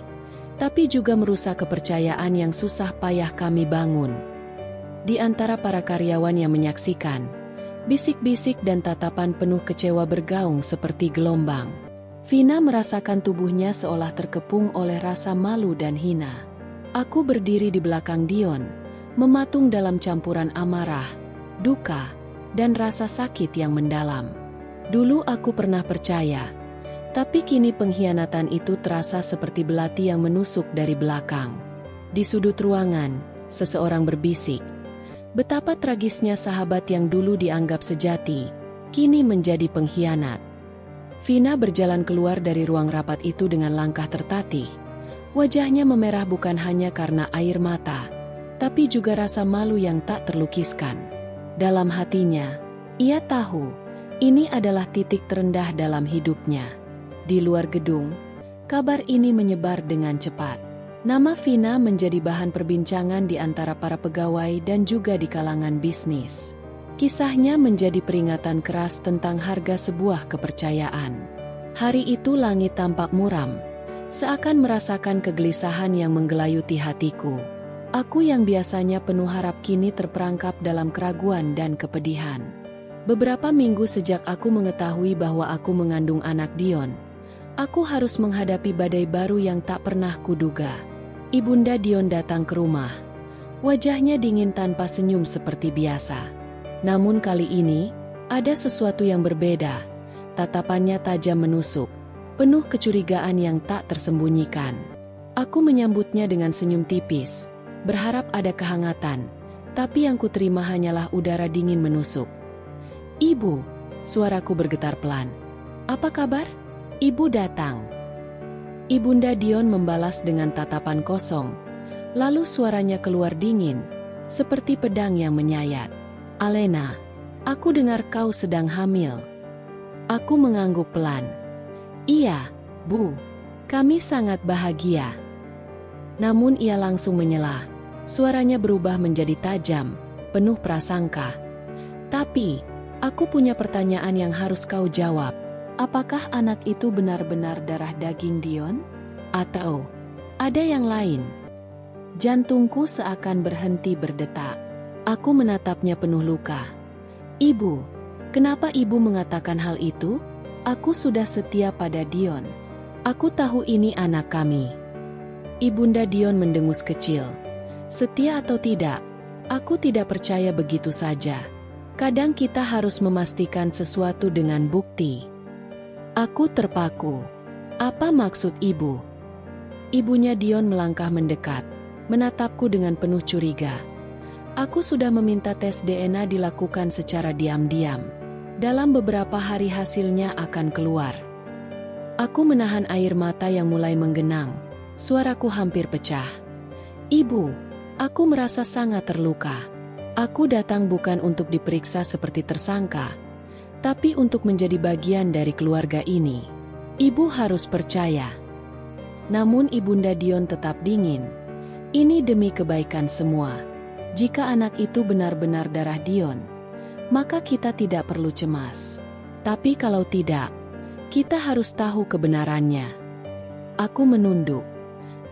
Speaker 1: tapi juga merusak kepercayaan yang susah payah kami bangun. Di antara para karyawan yang menyaksikan, bisik-bisik dan tatapan penuh kecewa bergaung seperti gelombang. Vina merasakan tubuhnya seolah terkepung oleh rasa malu dan hina. Aku berdiri di belakang Dion, mematung dalam campuran amarah, duka, dan rasa sakit yang mendalam. Dulu aku pernah percaya, tapi kini pengkhianatan itu terasa seperti belati yang menusuk dari belakang. Di sudut ruangan, seseorang berbisik. Betapa tragisnya sahabat yang dulu dianggap sejati, kini menjadi pengkhianat. Vina berjalan keluar dari ruang rapat itu dengan langkah tertatih. Wajahnya memerah bukan hanya karena air mata, tapi juga rasa malu yang tak terlukiskan. Dalam hatinya, ia tahu ini adalah titik terendah dalam hidupnya. Di luar gedung, kabar ini menyebar dengan cepat. Nama Vina menjadi bahan perbincangan di antara para pegawai dan juga di kalangan bisnis. Kisahnya menjadi peringatan keras tentang harga sebuah kepercayaan. Hari itu langit tampak muram, seakan merasakan kegelisahan yang menggelayuti hatiku. Aku yang biasanya penuh harap kini terperangkap dalam keraguan dan kepedihan. Beberapa minggu sejak aku mengetahui bahwa aku mengandung anak Dion, aku harus menghadapi badai baru yang tak pernah kuduga. Ibunda Dion datang ke rumah. Wajahnya dingin tanpa senyum seperti biasa. Namun kali ini, ada sesuatu yang berbeda. Tatapannya tajam menusuk, penuh kecurigaan yang tak tersembunyikan. Aku menyambutnya dengan senyum tipis, berharap ada kehangatan, tapi yang kuterima hanyalah udara dingin menusuk. "Ibu," suaraku bergetar pelan. "Apa kabar?" "Ibu datang." Ibunda Dion membalas dengan tatapan kosong, lalu suaranya keluar dingin, seperti pedang yang menyayat. "Alena, aku dengar kau sedang hamil." Aku mengangguk pelan. "Iya, Bu, kami sangat bahagia." Namun ia langsung menyela. Suaranya berubah menjadi tajam, penuh prasangka. "Tapi, aku punya pertanyaan yang harus kau jawab. Apakah anak itu benar-benar darah daging Dion? Atau ada yang lain?" Jantungku seakan berhenti berdetak. Aku menatapnya penuh luka. "Ibu, kenapa ibu mengatakan hal itu? Aku sudah setia pada Dion. Aku tahu ini anak kami." Ibunda Dion mendengus kecil. "Setia atau tidak, aku tidak percaya begitu saja. Kadang kita harus memastikan sesuatu dengan bukti." Aku terpaku. "Apa maksud ibu?" Ibunya Dion melangkah mendekat, menatapku dengan penuh curiga. "Aku sudah meminta tes DNA dilakukan secara diam-diam. Dalam beberapa hari hasilnya akan keluar." Aku menahan air mata yang mulai menggenang. Suaraku hampir pecah. "Ibu, aku merasa sangat terluka. Aku datang bukan untuk diperiksa seperti tersangka, tapi untuk menjadi bagian dari keluarga ini. Ibu harus percaya." Namun Ibunda Dion tetap dingin. "Ini demi kebaikan semua. Jika anak itu benar-benar darah Dion, maka kita tidak perlu cemas. Tapi kalau tidak, kita harus tahu kebenarannya." Aku menunduk.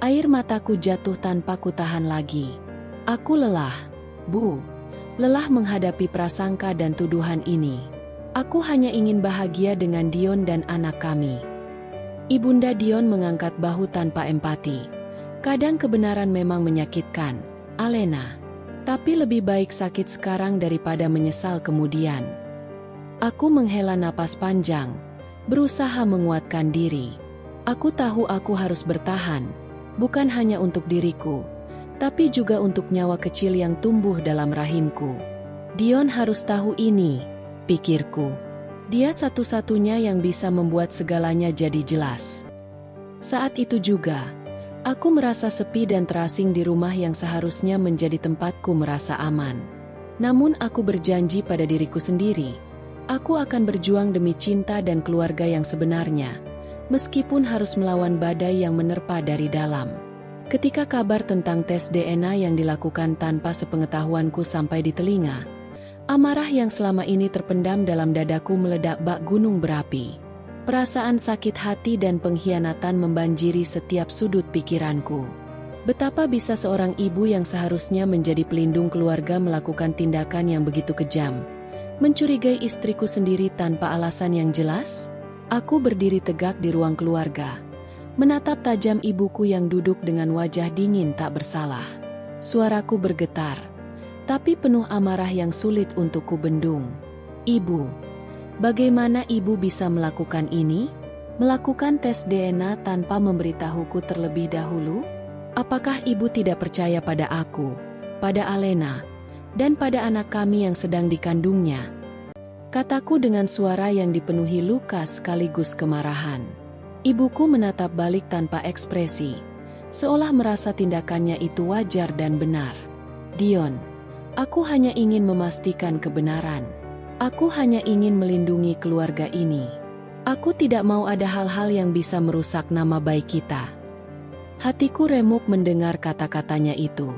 Speaker 1: Air mataku jatuh tanpa kutahan lagi. "Aku lelah, Bu. Lelah menghadapi prasangka dan tuduhan ini. Aku hanya ingin bahagia dengan Dion dan anak kami." Ibunda Dion mengangkat bahu tanpa empati. "Kadang kebenaran memang menyakitkan, Alena. Tapi lebih baik sakit sekarang daripada menyesal kemudian." Aku menghela napas panjang, berusaha menguatkan diri. Aku tahu aku harus bertahan, bukan hanya untuk diriku, tapi juga untuk nyawa kecil yang tumbuh dalam rahimku. Dion harus tahu ini, pikirku. Dia satu-satunya yang bisa membuat segalanya jadi jelas. Saat itu juga, aku merasa sepi dan terasing di rumah yang seharusnya menjadi tempatku merasa aman. Namun aku berjanji pada diriku sendiri, aku akan berjuang demi cinta dan keluarga yang sebenarnya, meskipun harus melawan badai yang menerpa dari dalam. Ketika kabar tentang tes DNA yang dilakukan tanpa sepengetahuanku sampai di telinga, amarah yang selama ini terpendam dalam dadaku meledak bak gunung berapi. Perasaan sakit hati dan pengkhianatan membanjiri setiap sudut pikiranku. Betapa bisa seorang ibu yang seharusnya menjadi pelindung keluarga melakukan tindakan yang begitu kejam, mencurigai istriku sendiri tanpa alasan yang jelas? Aku berdiri tegak di ruang keluarga, menatap tajam ibuku yang duduk dengan wajah dingin tak bersalah. Suaraku bergetar, tapi penuh amarah yang sulit untuk kubendung. "Ibu, bagaimana ibu bisa melakukan ini? Melakukan tes DNA tanpa memberitahuku terlebih dahulu? Apakah ibu tidak percaya pada aku, pada Alena, dan pada anak kami yang sedang dikandungnya?" kataku dengan suara yang dipenuhi luka sekaligus kemarahan. Ibuku menatap balik tanpa ekspresi, seolah merasa tindakannya itu wajar dan benar. Dion, aku hanya ingin memastikan kebenaran. Aku hanya ingin melindungi keluarga ini. Aku tidak mau ada hal-hal yang bisa merusak nama baik kita. Hatiku remuk mendengar kata-katanya itu.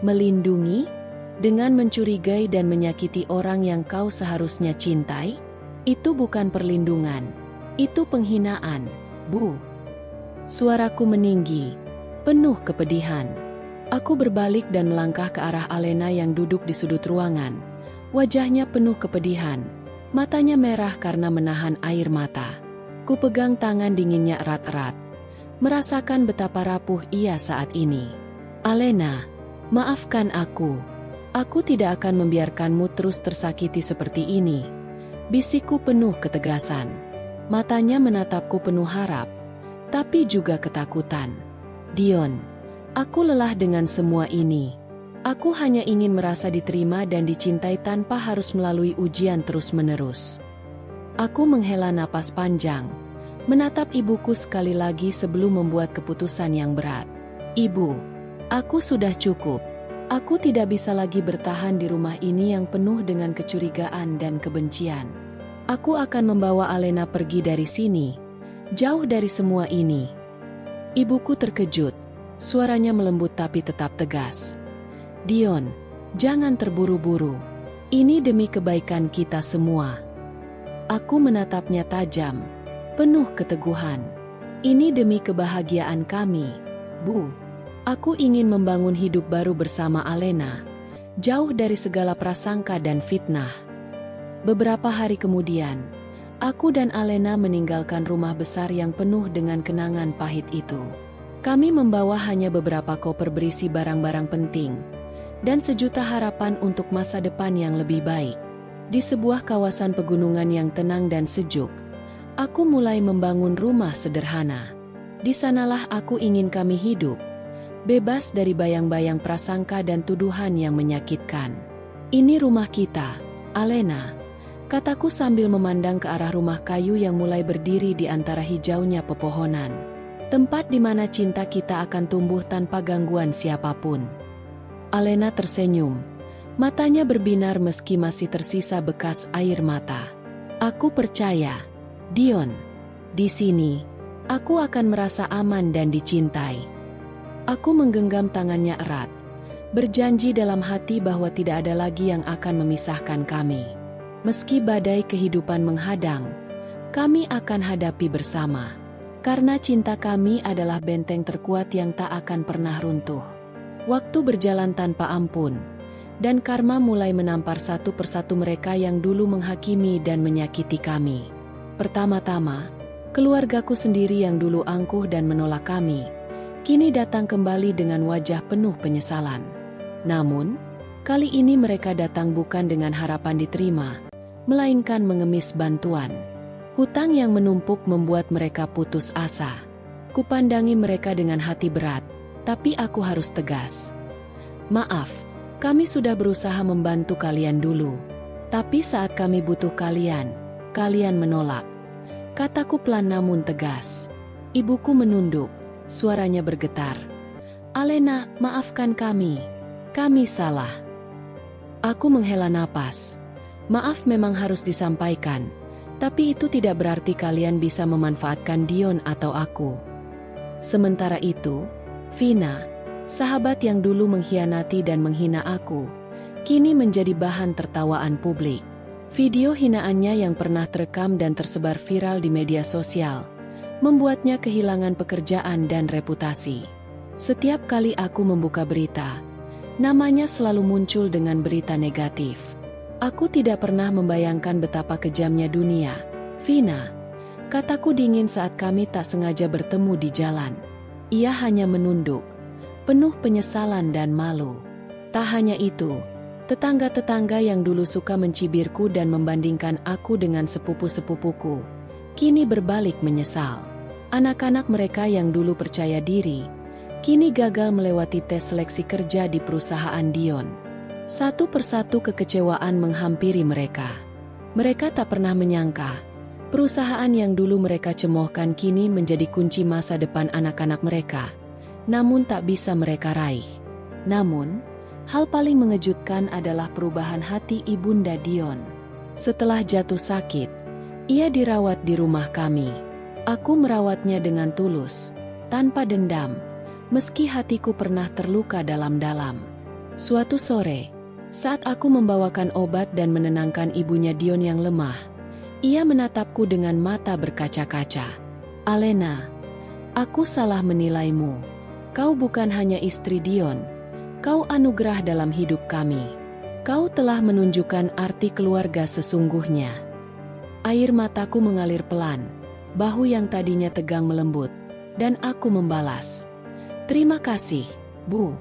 Speaker 1: Melindungi? Dengan mencurigai dan menyakiti orang yang kau seharusnya cintai? Itu bukan perlindungan. Itu penghinaan, Bu. Suaraku meninggi, penuh kepedihan. Aku berbalik dan melangkah ke arah Alena yang duduk di sudut ruangan. Wajahnya penuh kepedihan, matanya merah karena menahan air mata. Ku pegang tangan dinginnya erat-erat, merasakan betapa rapuh ia saat ini. Alena, maafkan aku. Aku tidak akan membiarkanmu terus tersakiti seperti ini. Bisikku penuh ketegasan. Matanya menatapku penuh harap, tapi juga ketakutan. Dion, aku lelah dengan semua ini. Aku hanya ingin merasa diterima dan dicintai tanpa harus melalui ujian terus-menerus. Aku menghela napas panjang, menatap ibuku sekali lagi sebelum membuat keputusan yang berat. Ibu, aku sudah cukup. Aku tidak bisa lagi bertahan di rumah ini yang penuh dengan kecurigaan dan kebencian. Aku akan membawa Alena pergi dari sini, jauh dari semua ini. Ibuku terkejut, suaranya melembut tapi tetap tegas. Dion, jangan terburu-buru. Ini demi kebaikan kita semua. Aku menatapnya tajam, penuh keteguhan. Ini demi kebahagiaan kami, Bu. Aku ingin membangun hidup baru bersama Alena, jauh dari segala prasangka dan fitnah. Beberapa hari kemudian, aku dan Alena meninggalkan rumah besar yang penuh dengan kenangan pahit itu. Kami membawa hanya beberapa koper berisi barang-barang penting, dan sejuta harapan untuk masa depan yang lebih baik. Di sebuah kawasan pegunungan yang tenang dan sejuk, aku mulai membangun rumah sederhana. Di sanalah aku ingin kami hidup, bebas dari bayang-bayang prasangka dan tuduhan yang menyakitkan. Ini rumah kita, Alena, kataku sambil memandang ke arah rumah kayu yang mulai berdiri di antara hijaunya pepohonan. Tempat di mana cinta kita akan tumbuh tanpa gangguan siapapun. Alena tersenyum, matanya berbinar meski masih tersisa bekas air mata. Aku percaya, Dion, di sini, aku akan merasa aman dan dicintai. Aku menggenggam tangannya erat, berjanji dalam hati bahwa tidak ada lagi yang akan memisahkan kami. Meski badai kehidupan menghadang, kami akan hadapi bersama. Karena cinta kami adalah benteng terkuat yang tak akan pernah runtuh. Waktu berjalan tanpa ampun, dan karma mulai menampar satu persatu mereka yang dulu menghakimi dan menyakiti kami. Pertama-tama, keluargaku sendiri yang dulu angkuh dan menolak kami, kini datang kembali dengan wajah penuh penyesalan. Namun, kali ini mereka datang bukan dengan harapan diterima, melainkan mengemis bantuan. Hutang yang menumpuk membuat mereka putus asa. Kupandangi mereka dengan hati berat, tapi aku harus tegas. Maaf, kami sudah berusaha membantu kalian dulu. Tapi saat kami butuh kalian, kalian menolak. Kataku pelan namun tegas. Ibuku menunduk. Suaranya bergetar. Alena, maafkan kami. Kami salah. Aku menghela napas. Maaf memang harus disampaikan, tapi itu tidak berarti kalian bisa memanfaatkan Dion atau aku. Sementara itu, Vina, sahabat yang dulu mengkhianati dan menghina aku, kini menjadi bahan tertawaan publik. Video hinaannya yang pernah terekam dan tersebar viral di media sosial membuatnya kehilangan pekerjaan dan reputasi. Setiap kali aku membuka berita, namanya selalu muncul dengan berita negatif. Aku tidak pernah membayangkan betapa kejamnya dunia. Vina, kataku dingin saat kami tak sengaja bertemu di jalan. Ia hanya menunduk, penuh penyesalan dan malu. Tak hanya itu, tetangga-tetangga yang dulu suka mencibirku dan membandingkan aku dengan sepupu-sepupuku, kini berbalik menyesal. Anak-anak mereka yang dulu percaya diri, kini gagal melewati tes seleksi kerja di perusahaan Dion. Satu persatu kekecewaan menghampiri mereka. Mereka tak pernah menyangka, perusahaan yang dulu mereka cemohkan kini menjadi kunci masa depan anak-anak mereka. Namun tak bisa mereka raih. Namun, hal paling mengejutkan adalah perubahan hati Ibunda Dion. Setelah jatuh sakit, ia dirawat di rumah kami. Aku merawatnya dengan tulus, tanpa dendam, meski hatiku pernah terluka dalam-dalam. Suatu sore, saat aku membawakan obat dan menenangkan ibunya Dion yang lemah, ia menatapku dengan mata berkaca-kaca. "Alena, aku salah menilaimu. Kau bukan hanya istri Dion, kau anugerah dalam hidup kami. Kau telah menunjukkan arti keluarga sesungguhnya." Air mataku mengalir pelan, bahu yang tadinya tegang melembut, dan aku membalas, "Terima kasih, Bu.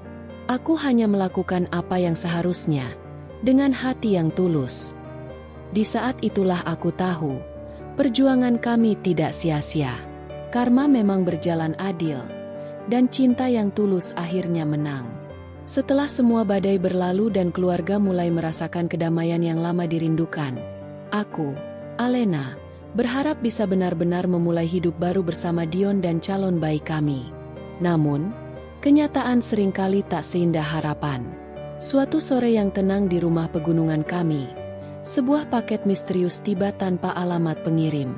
Speaker 1: Aku hanya melakukan apa yang seharusnya, dengan hati yang tulus." Di saat itulah aku tahu, perjuangan kami tidak sia-sia. Karma memang berjalan adil, dan cinta yang tulus akhirnya menang. Setelah semua badai berlalu dan keluarga mulai merasakan kedamaian yang lama dirindukan, aku, Alena, berharap bisa benar-benar memulai hidup baru bersama Dion dan calon bayi kami. Namun, kenyataan seringkali tak seindah harapan. Suatu sore yang tenang di rumah pegunungan kami, sebuah paket misterius tiba tanpa alamat pengirim.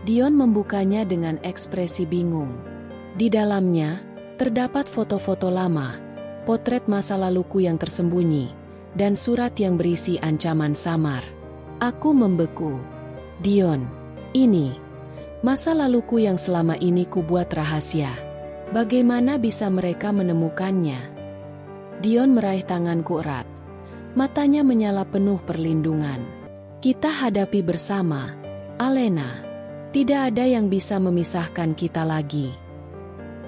Speaker 1: Dion membukanya dengan ekspresi bingung. Di dalamnya, terdapat foto-foto lama, potret masa laluku yang tersembunyi, dan surat yang berisi ancaman samar. Aku membeku. "Dion, ini masa laluku yang selama ini kubuat rahasia. Bagaimana bisa mereka menemukannya?" Dion meraih tanganku erat. Matanya menyala penuh perlindungan. "Kita hadapi bersama, Alena. Tidak ada yang bisa memisahkan kita lagi."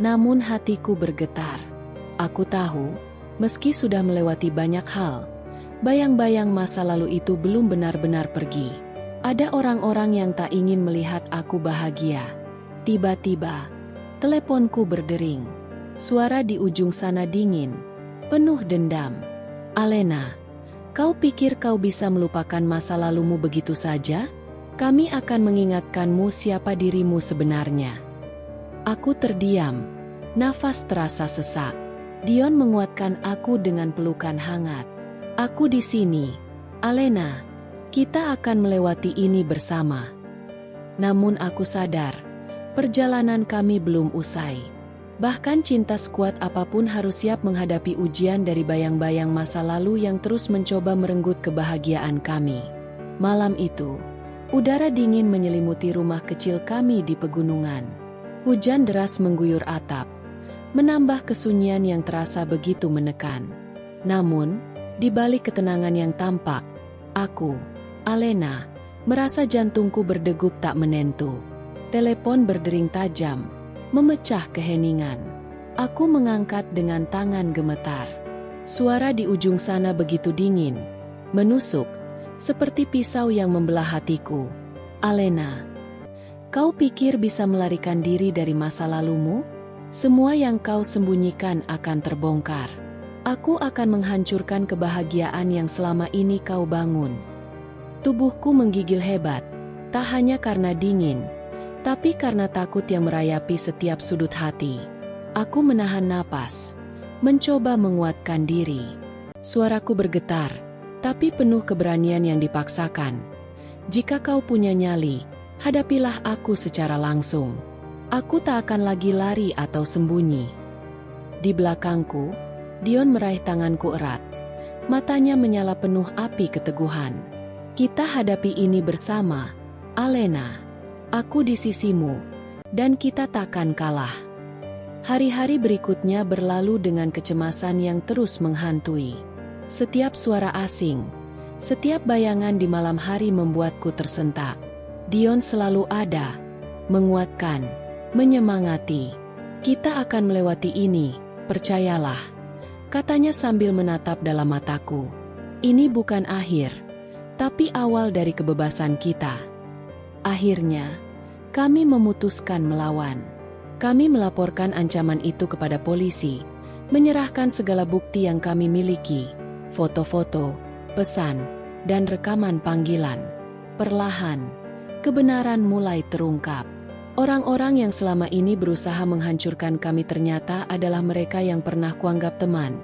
Speaker 1: Namun hatiku bergetar. Aku tahu, meski sudah melewati banyak hal, bayang-bayang masa lalu itu belum benar-benar pergi. Ada orang-orang yang tak ingin melihat aku bahagia. Tiba-tiba, teleponku berdering. Suara di ujung sana dingin, penuh dendam. "Alena, kau pikir kau bisa melupakan masa lalumu begitu saja? Kami akan mengingatkanmu siapa dirimu sebenarnya." Aku terdiam, nafas terasa sesak. Dion menguatkan aku dengan pelukan hangat. "Aku di sini, Alena. Kita akan melewati ini bersama." Namun aku sadar, perjalanan kami belum usai. Bahkan cinta sekuat apapun harus siap menghadapi ujian dari bayang-bayang masa lalu yang terus mencoba merenggut kebahagiaan kami. Malam itu, udara dingin menyelimuti rumah kecil kami di pegunungan. Hujan deras mengguyur atap, menambah kesunyian yang terasa begitu menekan. Namun, di balik ketenangan yang tampak, aku, Alena, merasa jantungku berdegup tak menentu. Telepon berdering tajam, memecah keheningan. Aku mengangkat dengan tangan gemetar. Suara di ujung sana begitu dingin, menusuk, seperti pisau yang membelah hatiku. "Alena, kau pikir bisa melarikan diri dari masa lalumu? Semua yang kau sembunyikan akan terbongkar. Aku akan menghancurkan kebahagiaan yang selama ini kau bangun." Tubuhku menggigil hebat, tak hanya karena dingin, tapi karena takut yang merayapi setiap sudut hati. Aku menahan napas, mencoba menguatkan diri. Suaraku bergetar, tapi penuh keberanian yang dipaksakan. "Jika kau punya nyali, hadapilah aku secara langsung. Aku tak akan lagi lari atau sembunyi." Di belakangku, Dion meraih tanganku erat. Matanya menyala penuh api keteguhan. "Kita hadapi ini bersama, Alena. Aku di sisimu, dan kita takkan kalah." Hari-hari berikutnya berlalu dengan kecemasan yang terus menghantui. Setiap suara asing, setiap bayangan di malam hari membuatku tersentak. Dion selalu ada, menguatkan, menyemangati. "Kita akan melewati ini, percayalah," katanya sambil menatap dalam mataku. "Ini bukan akhir, tapi awal dari kebebasan kita." Akhirnya, kami memutuskan melawan. Kami melaporkan ancaman itu kepada polisi, menyerahkan segala bukti yang kami miliki, foto-foto, pesan, dan rekaman panggilan. Perlahan, kebenaran mulai terungkap. Orang-orang yang selama ini berusaha menghancurkan kami ternyata adalah mereka yang pernah kuanggap teman,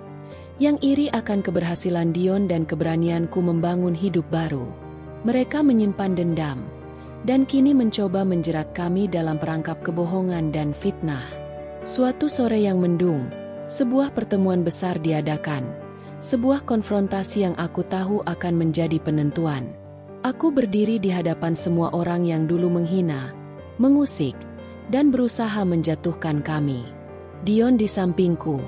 Speaker 1: yang iri akan keberhasilan Dion dan keberanianku membangun hidup baru. Mereka menyimpan dendam, dan kini mencoba menjerat kami dalam perangkap kebohongan dan fitnah. Suatu sore yang mendung, sebuah pertemuan besar diadakan, sebuah konfrontasi yang aku tahu akan menjadi penentuan. Aku berdiri di hadapan semua orang yang dulu menghina, mengusik, dan berusaha menjatuhkan kami. Dion di sampingku,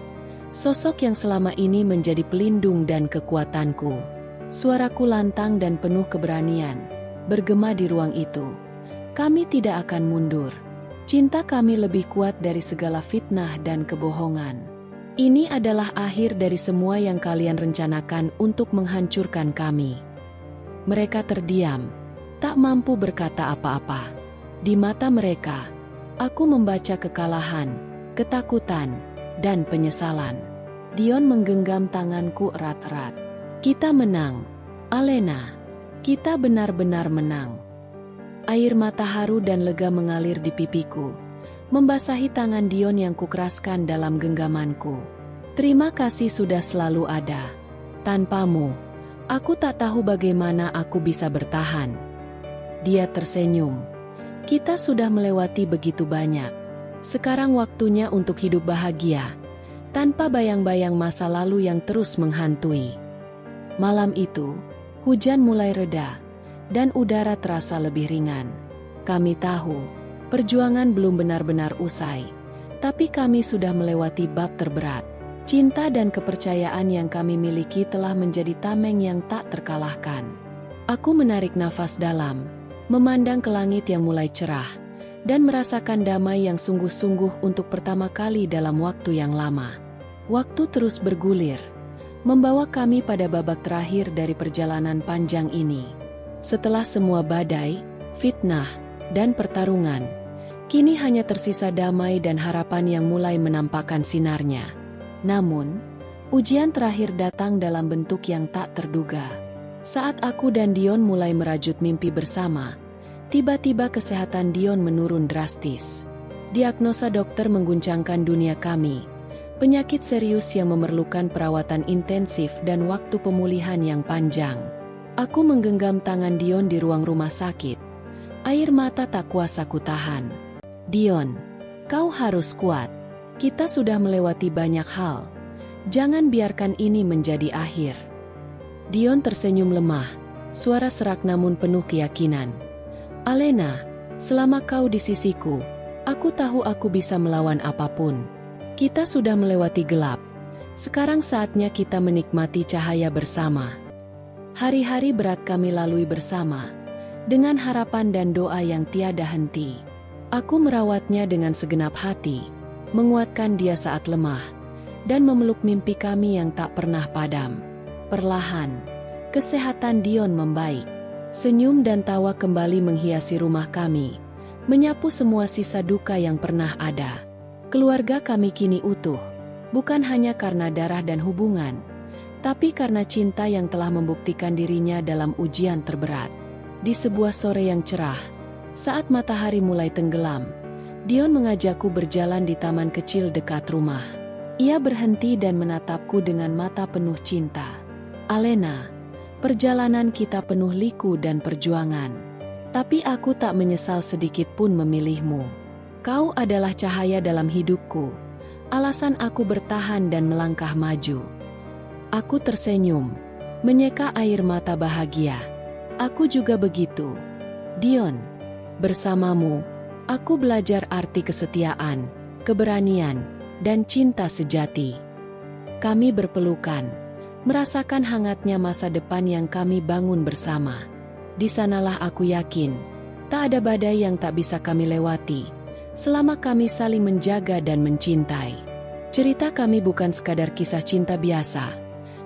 Speaker 1: sosok yang selama ini menjadi pelindung dan kekuatanku. Suaraku lantang dan penuh keberanian, bergema di ruang itu. Kami tidak akan mundur. Cinta kami lebih kuat dari segala fitnah dan kebohongan. Ini adalah akhir dari semua yang kalian rencanakan untuk menghancurkan kami. Mereka terdiam, tak mampu berkata apa-apa. Di mata mereka, aku membaca kekalahan, ketakutan, dan penyesalan. Dion menggenggam tanganku erat-erat. Kita menang, Alena. Kita benar-benar menang. Air mata haru dan lega mengalir di pipiku, membasahi tangan Dion yang kukeraskan dalam genggamanku. Terima kasih sudah selalu ada. Tanpamu, aku tak tahu bagaimana aku bisa bertahan. Dia tersenyum. Kita sudah melewati begitu banyak. Sekarang waktunya untuk hidup bahagia, tanpa bayang-bayang masa lalu yang terus menghantui. Malam itu, hujan mulai reda, dan udara terasa lebih ringan. Kami tahu, perjuangan belum benar-benar usai, tapi kami sudah melewati bab terberat. Cinta dan kepercayaan yang kami miliki telah menjadi tameng yang tak terkalahkan. Aku menarik nafas dalam, memandang ke langit yang mulai cerah, dan merasakan damai yang sungguh-sungguh untuk pertama kali dalam waktu yang lama. Waktu terus bergulir, membawa kami pada babak terakhir dari perjalanan panjang ini. Setelah semua badai, fitnah, dan pertarungan, kini hanya tersisa damai dan harapan yang mulai menampakkan sinarnya. Namun, ujian terakhir datang dalam bentuk yang tak terduga. Saat aku dan Dion mulai merajut mimpi bersama, tiba-tiba kesehatan Dion menurun drastis. Diagnosa dokter mengguncangkan dunia kami. Penyakit serius yang memerlukan perawatan intensif dan waktu pemulihan yang panjang. Aku menggenggam tangan Dion di ruang rumah sakit. Air mata tak kuasa kutahan. Dion, kau harus kuat. Kita sudah melewati banyak hal. Jangan biarkan ini menjadi akhir. Dion tersenyum lemah, suara serak namun penuh keyakinan. Alena, selama kau di sisiku, aku tahu aku bisa melawan apapun. Kita sudah melewati gelap. Sekarang saatnya kita menikmati cahaya bersama. Hari-hari berat kami lalui bersama, dengan harapan dan doa yang tiada henti. Aku merawatnya dengan segenap hati, menguatkan dia saat lemah, dan memeluk mimpi kami yang tak pernah padam. Perlahan, kesehatan Dion membaik. Senyum dan tawa kembali menghiasi rumah kami, menyapu semua sisa duka yang pernah ada. Keluarga kami kini utuh, bukan hanya karena darah dan hubungan, tapi karena cinta yang telah membuktikan dirinya dalam ujian terberat. Di sebuah sore yang cerah, saat matahari mulai tenggelam, Dion mengajakku berjalan di taman kecil dekat rumah. Ia berhenti dan menatapku dengan mata penuh cinta. Alena, perjalanan kita penuh liku dan perjuangan. Tapi aku tak menyesal sedikit pun memilihmu. Kau adalah cahaya dalam hidupku, alasan aku bertahan dan melangkah maju. Aku tersenyum, menyeka air mata bahagia. Aku juga begitu. Dion, bersamamu, aku belajar arti kesetiaan, keberanian, dan cinta sejati. Kami berpelukan, merasakan hangatnya masa depan yang kami bangun bersama. Di sanalah aku yakin, tak ada badai yang tak bisa kami lewati, selama kami saling menjaga dan mencintai. Cerita kami bukan sekadar kisah cinta biasa,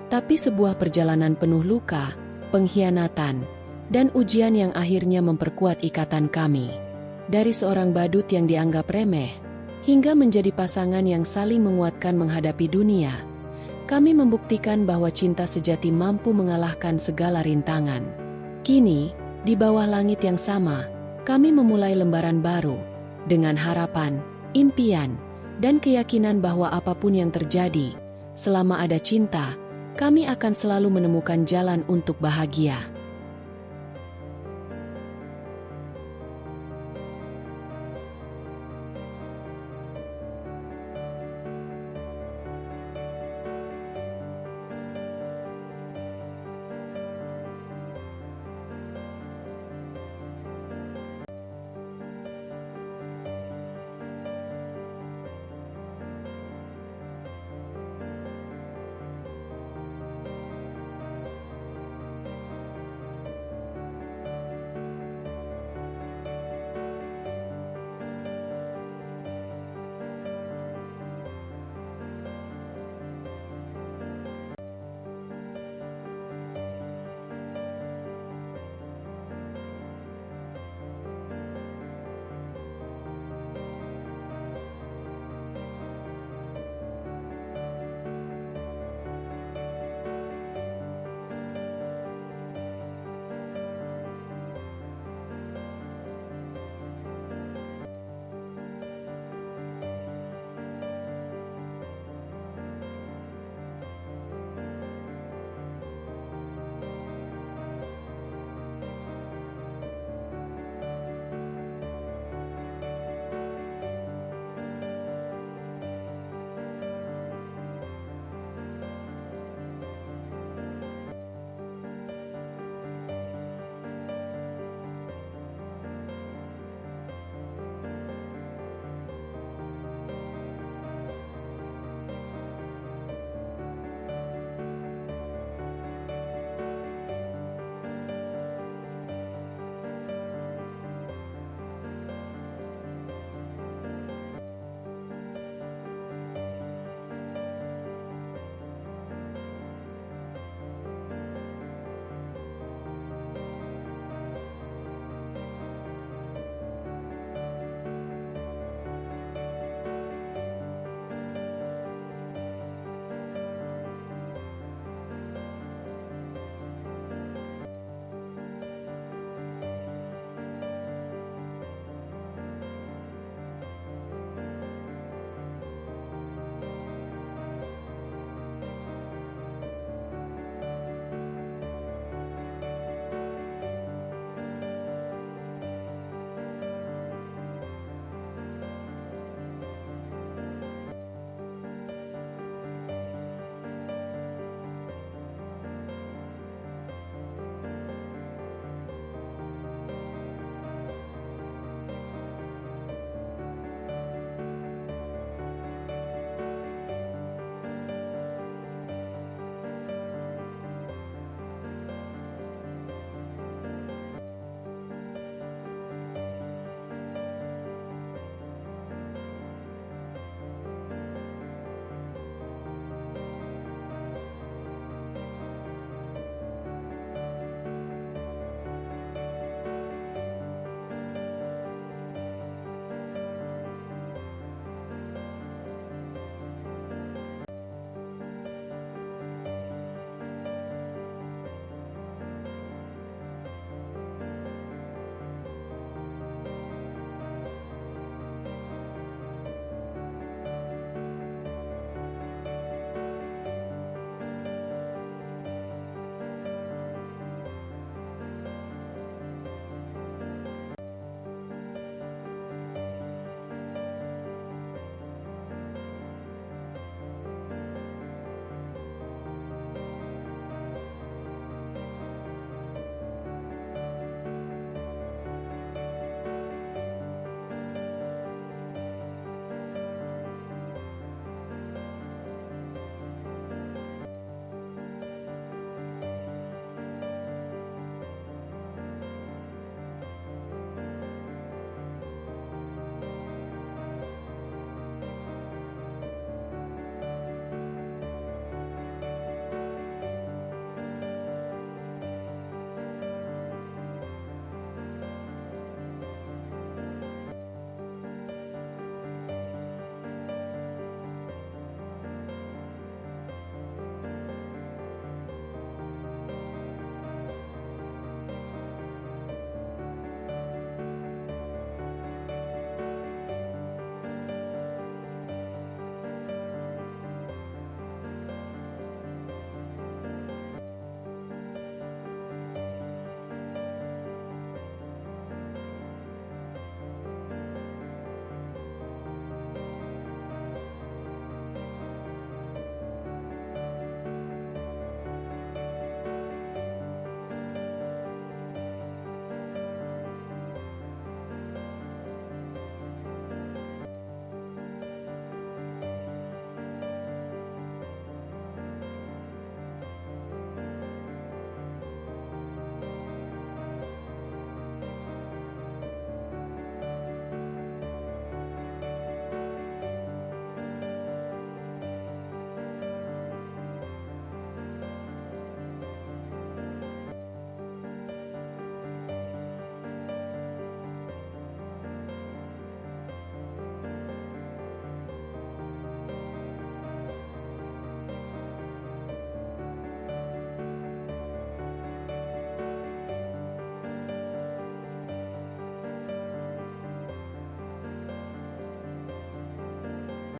Speaker 1: tapi sebuah perjalanan penuh luka, pengkhianatan, dan ujian yang akhirnya memperkuat ikatan kami. Dari seorang badut yang dianggap remeh, hingga menjadi pasangan yang saling menguatkan menghadapi dunia, kami membuktikan bahwa cinta sejati mampu mengalahkan segala rintangan. Kini, Di bawah langit yang sama, kami memulai lembaran baru, dengan harapan, impian, dan keyakinan bahwa apapun yang terjadi, selama ada cinta, kami akan selalu menemukan jalan untuk bahagia.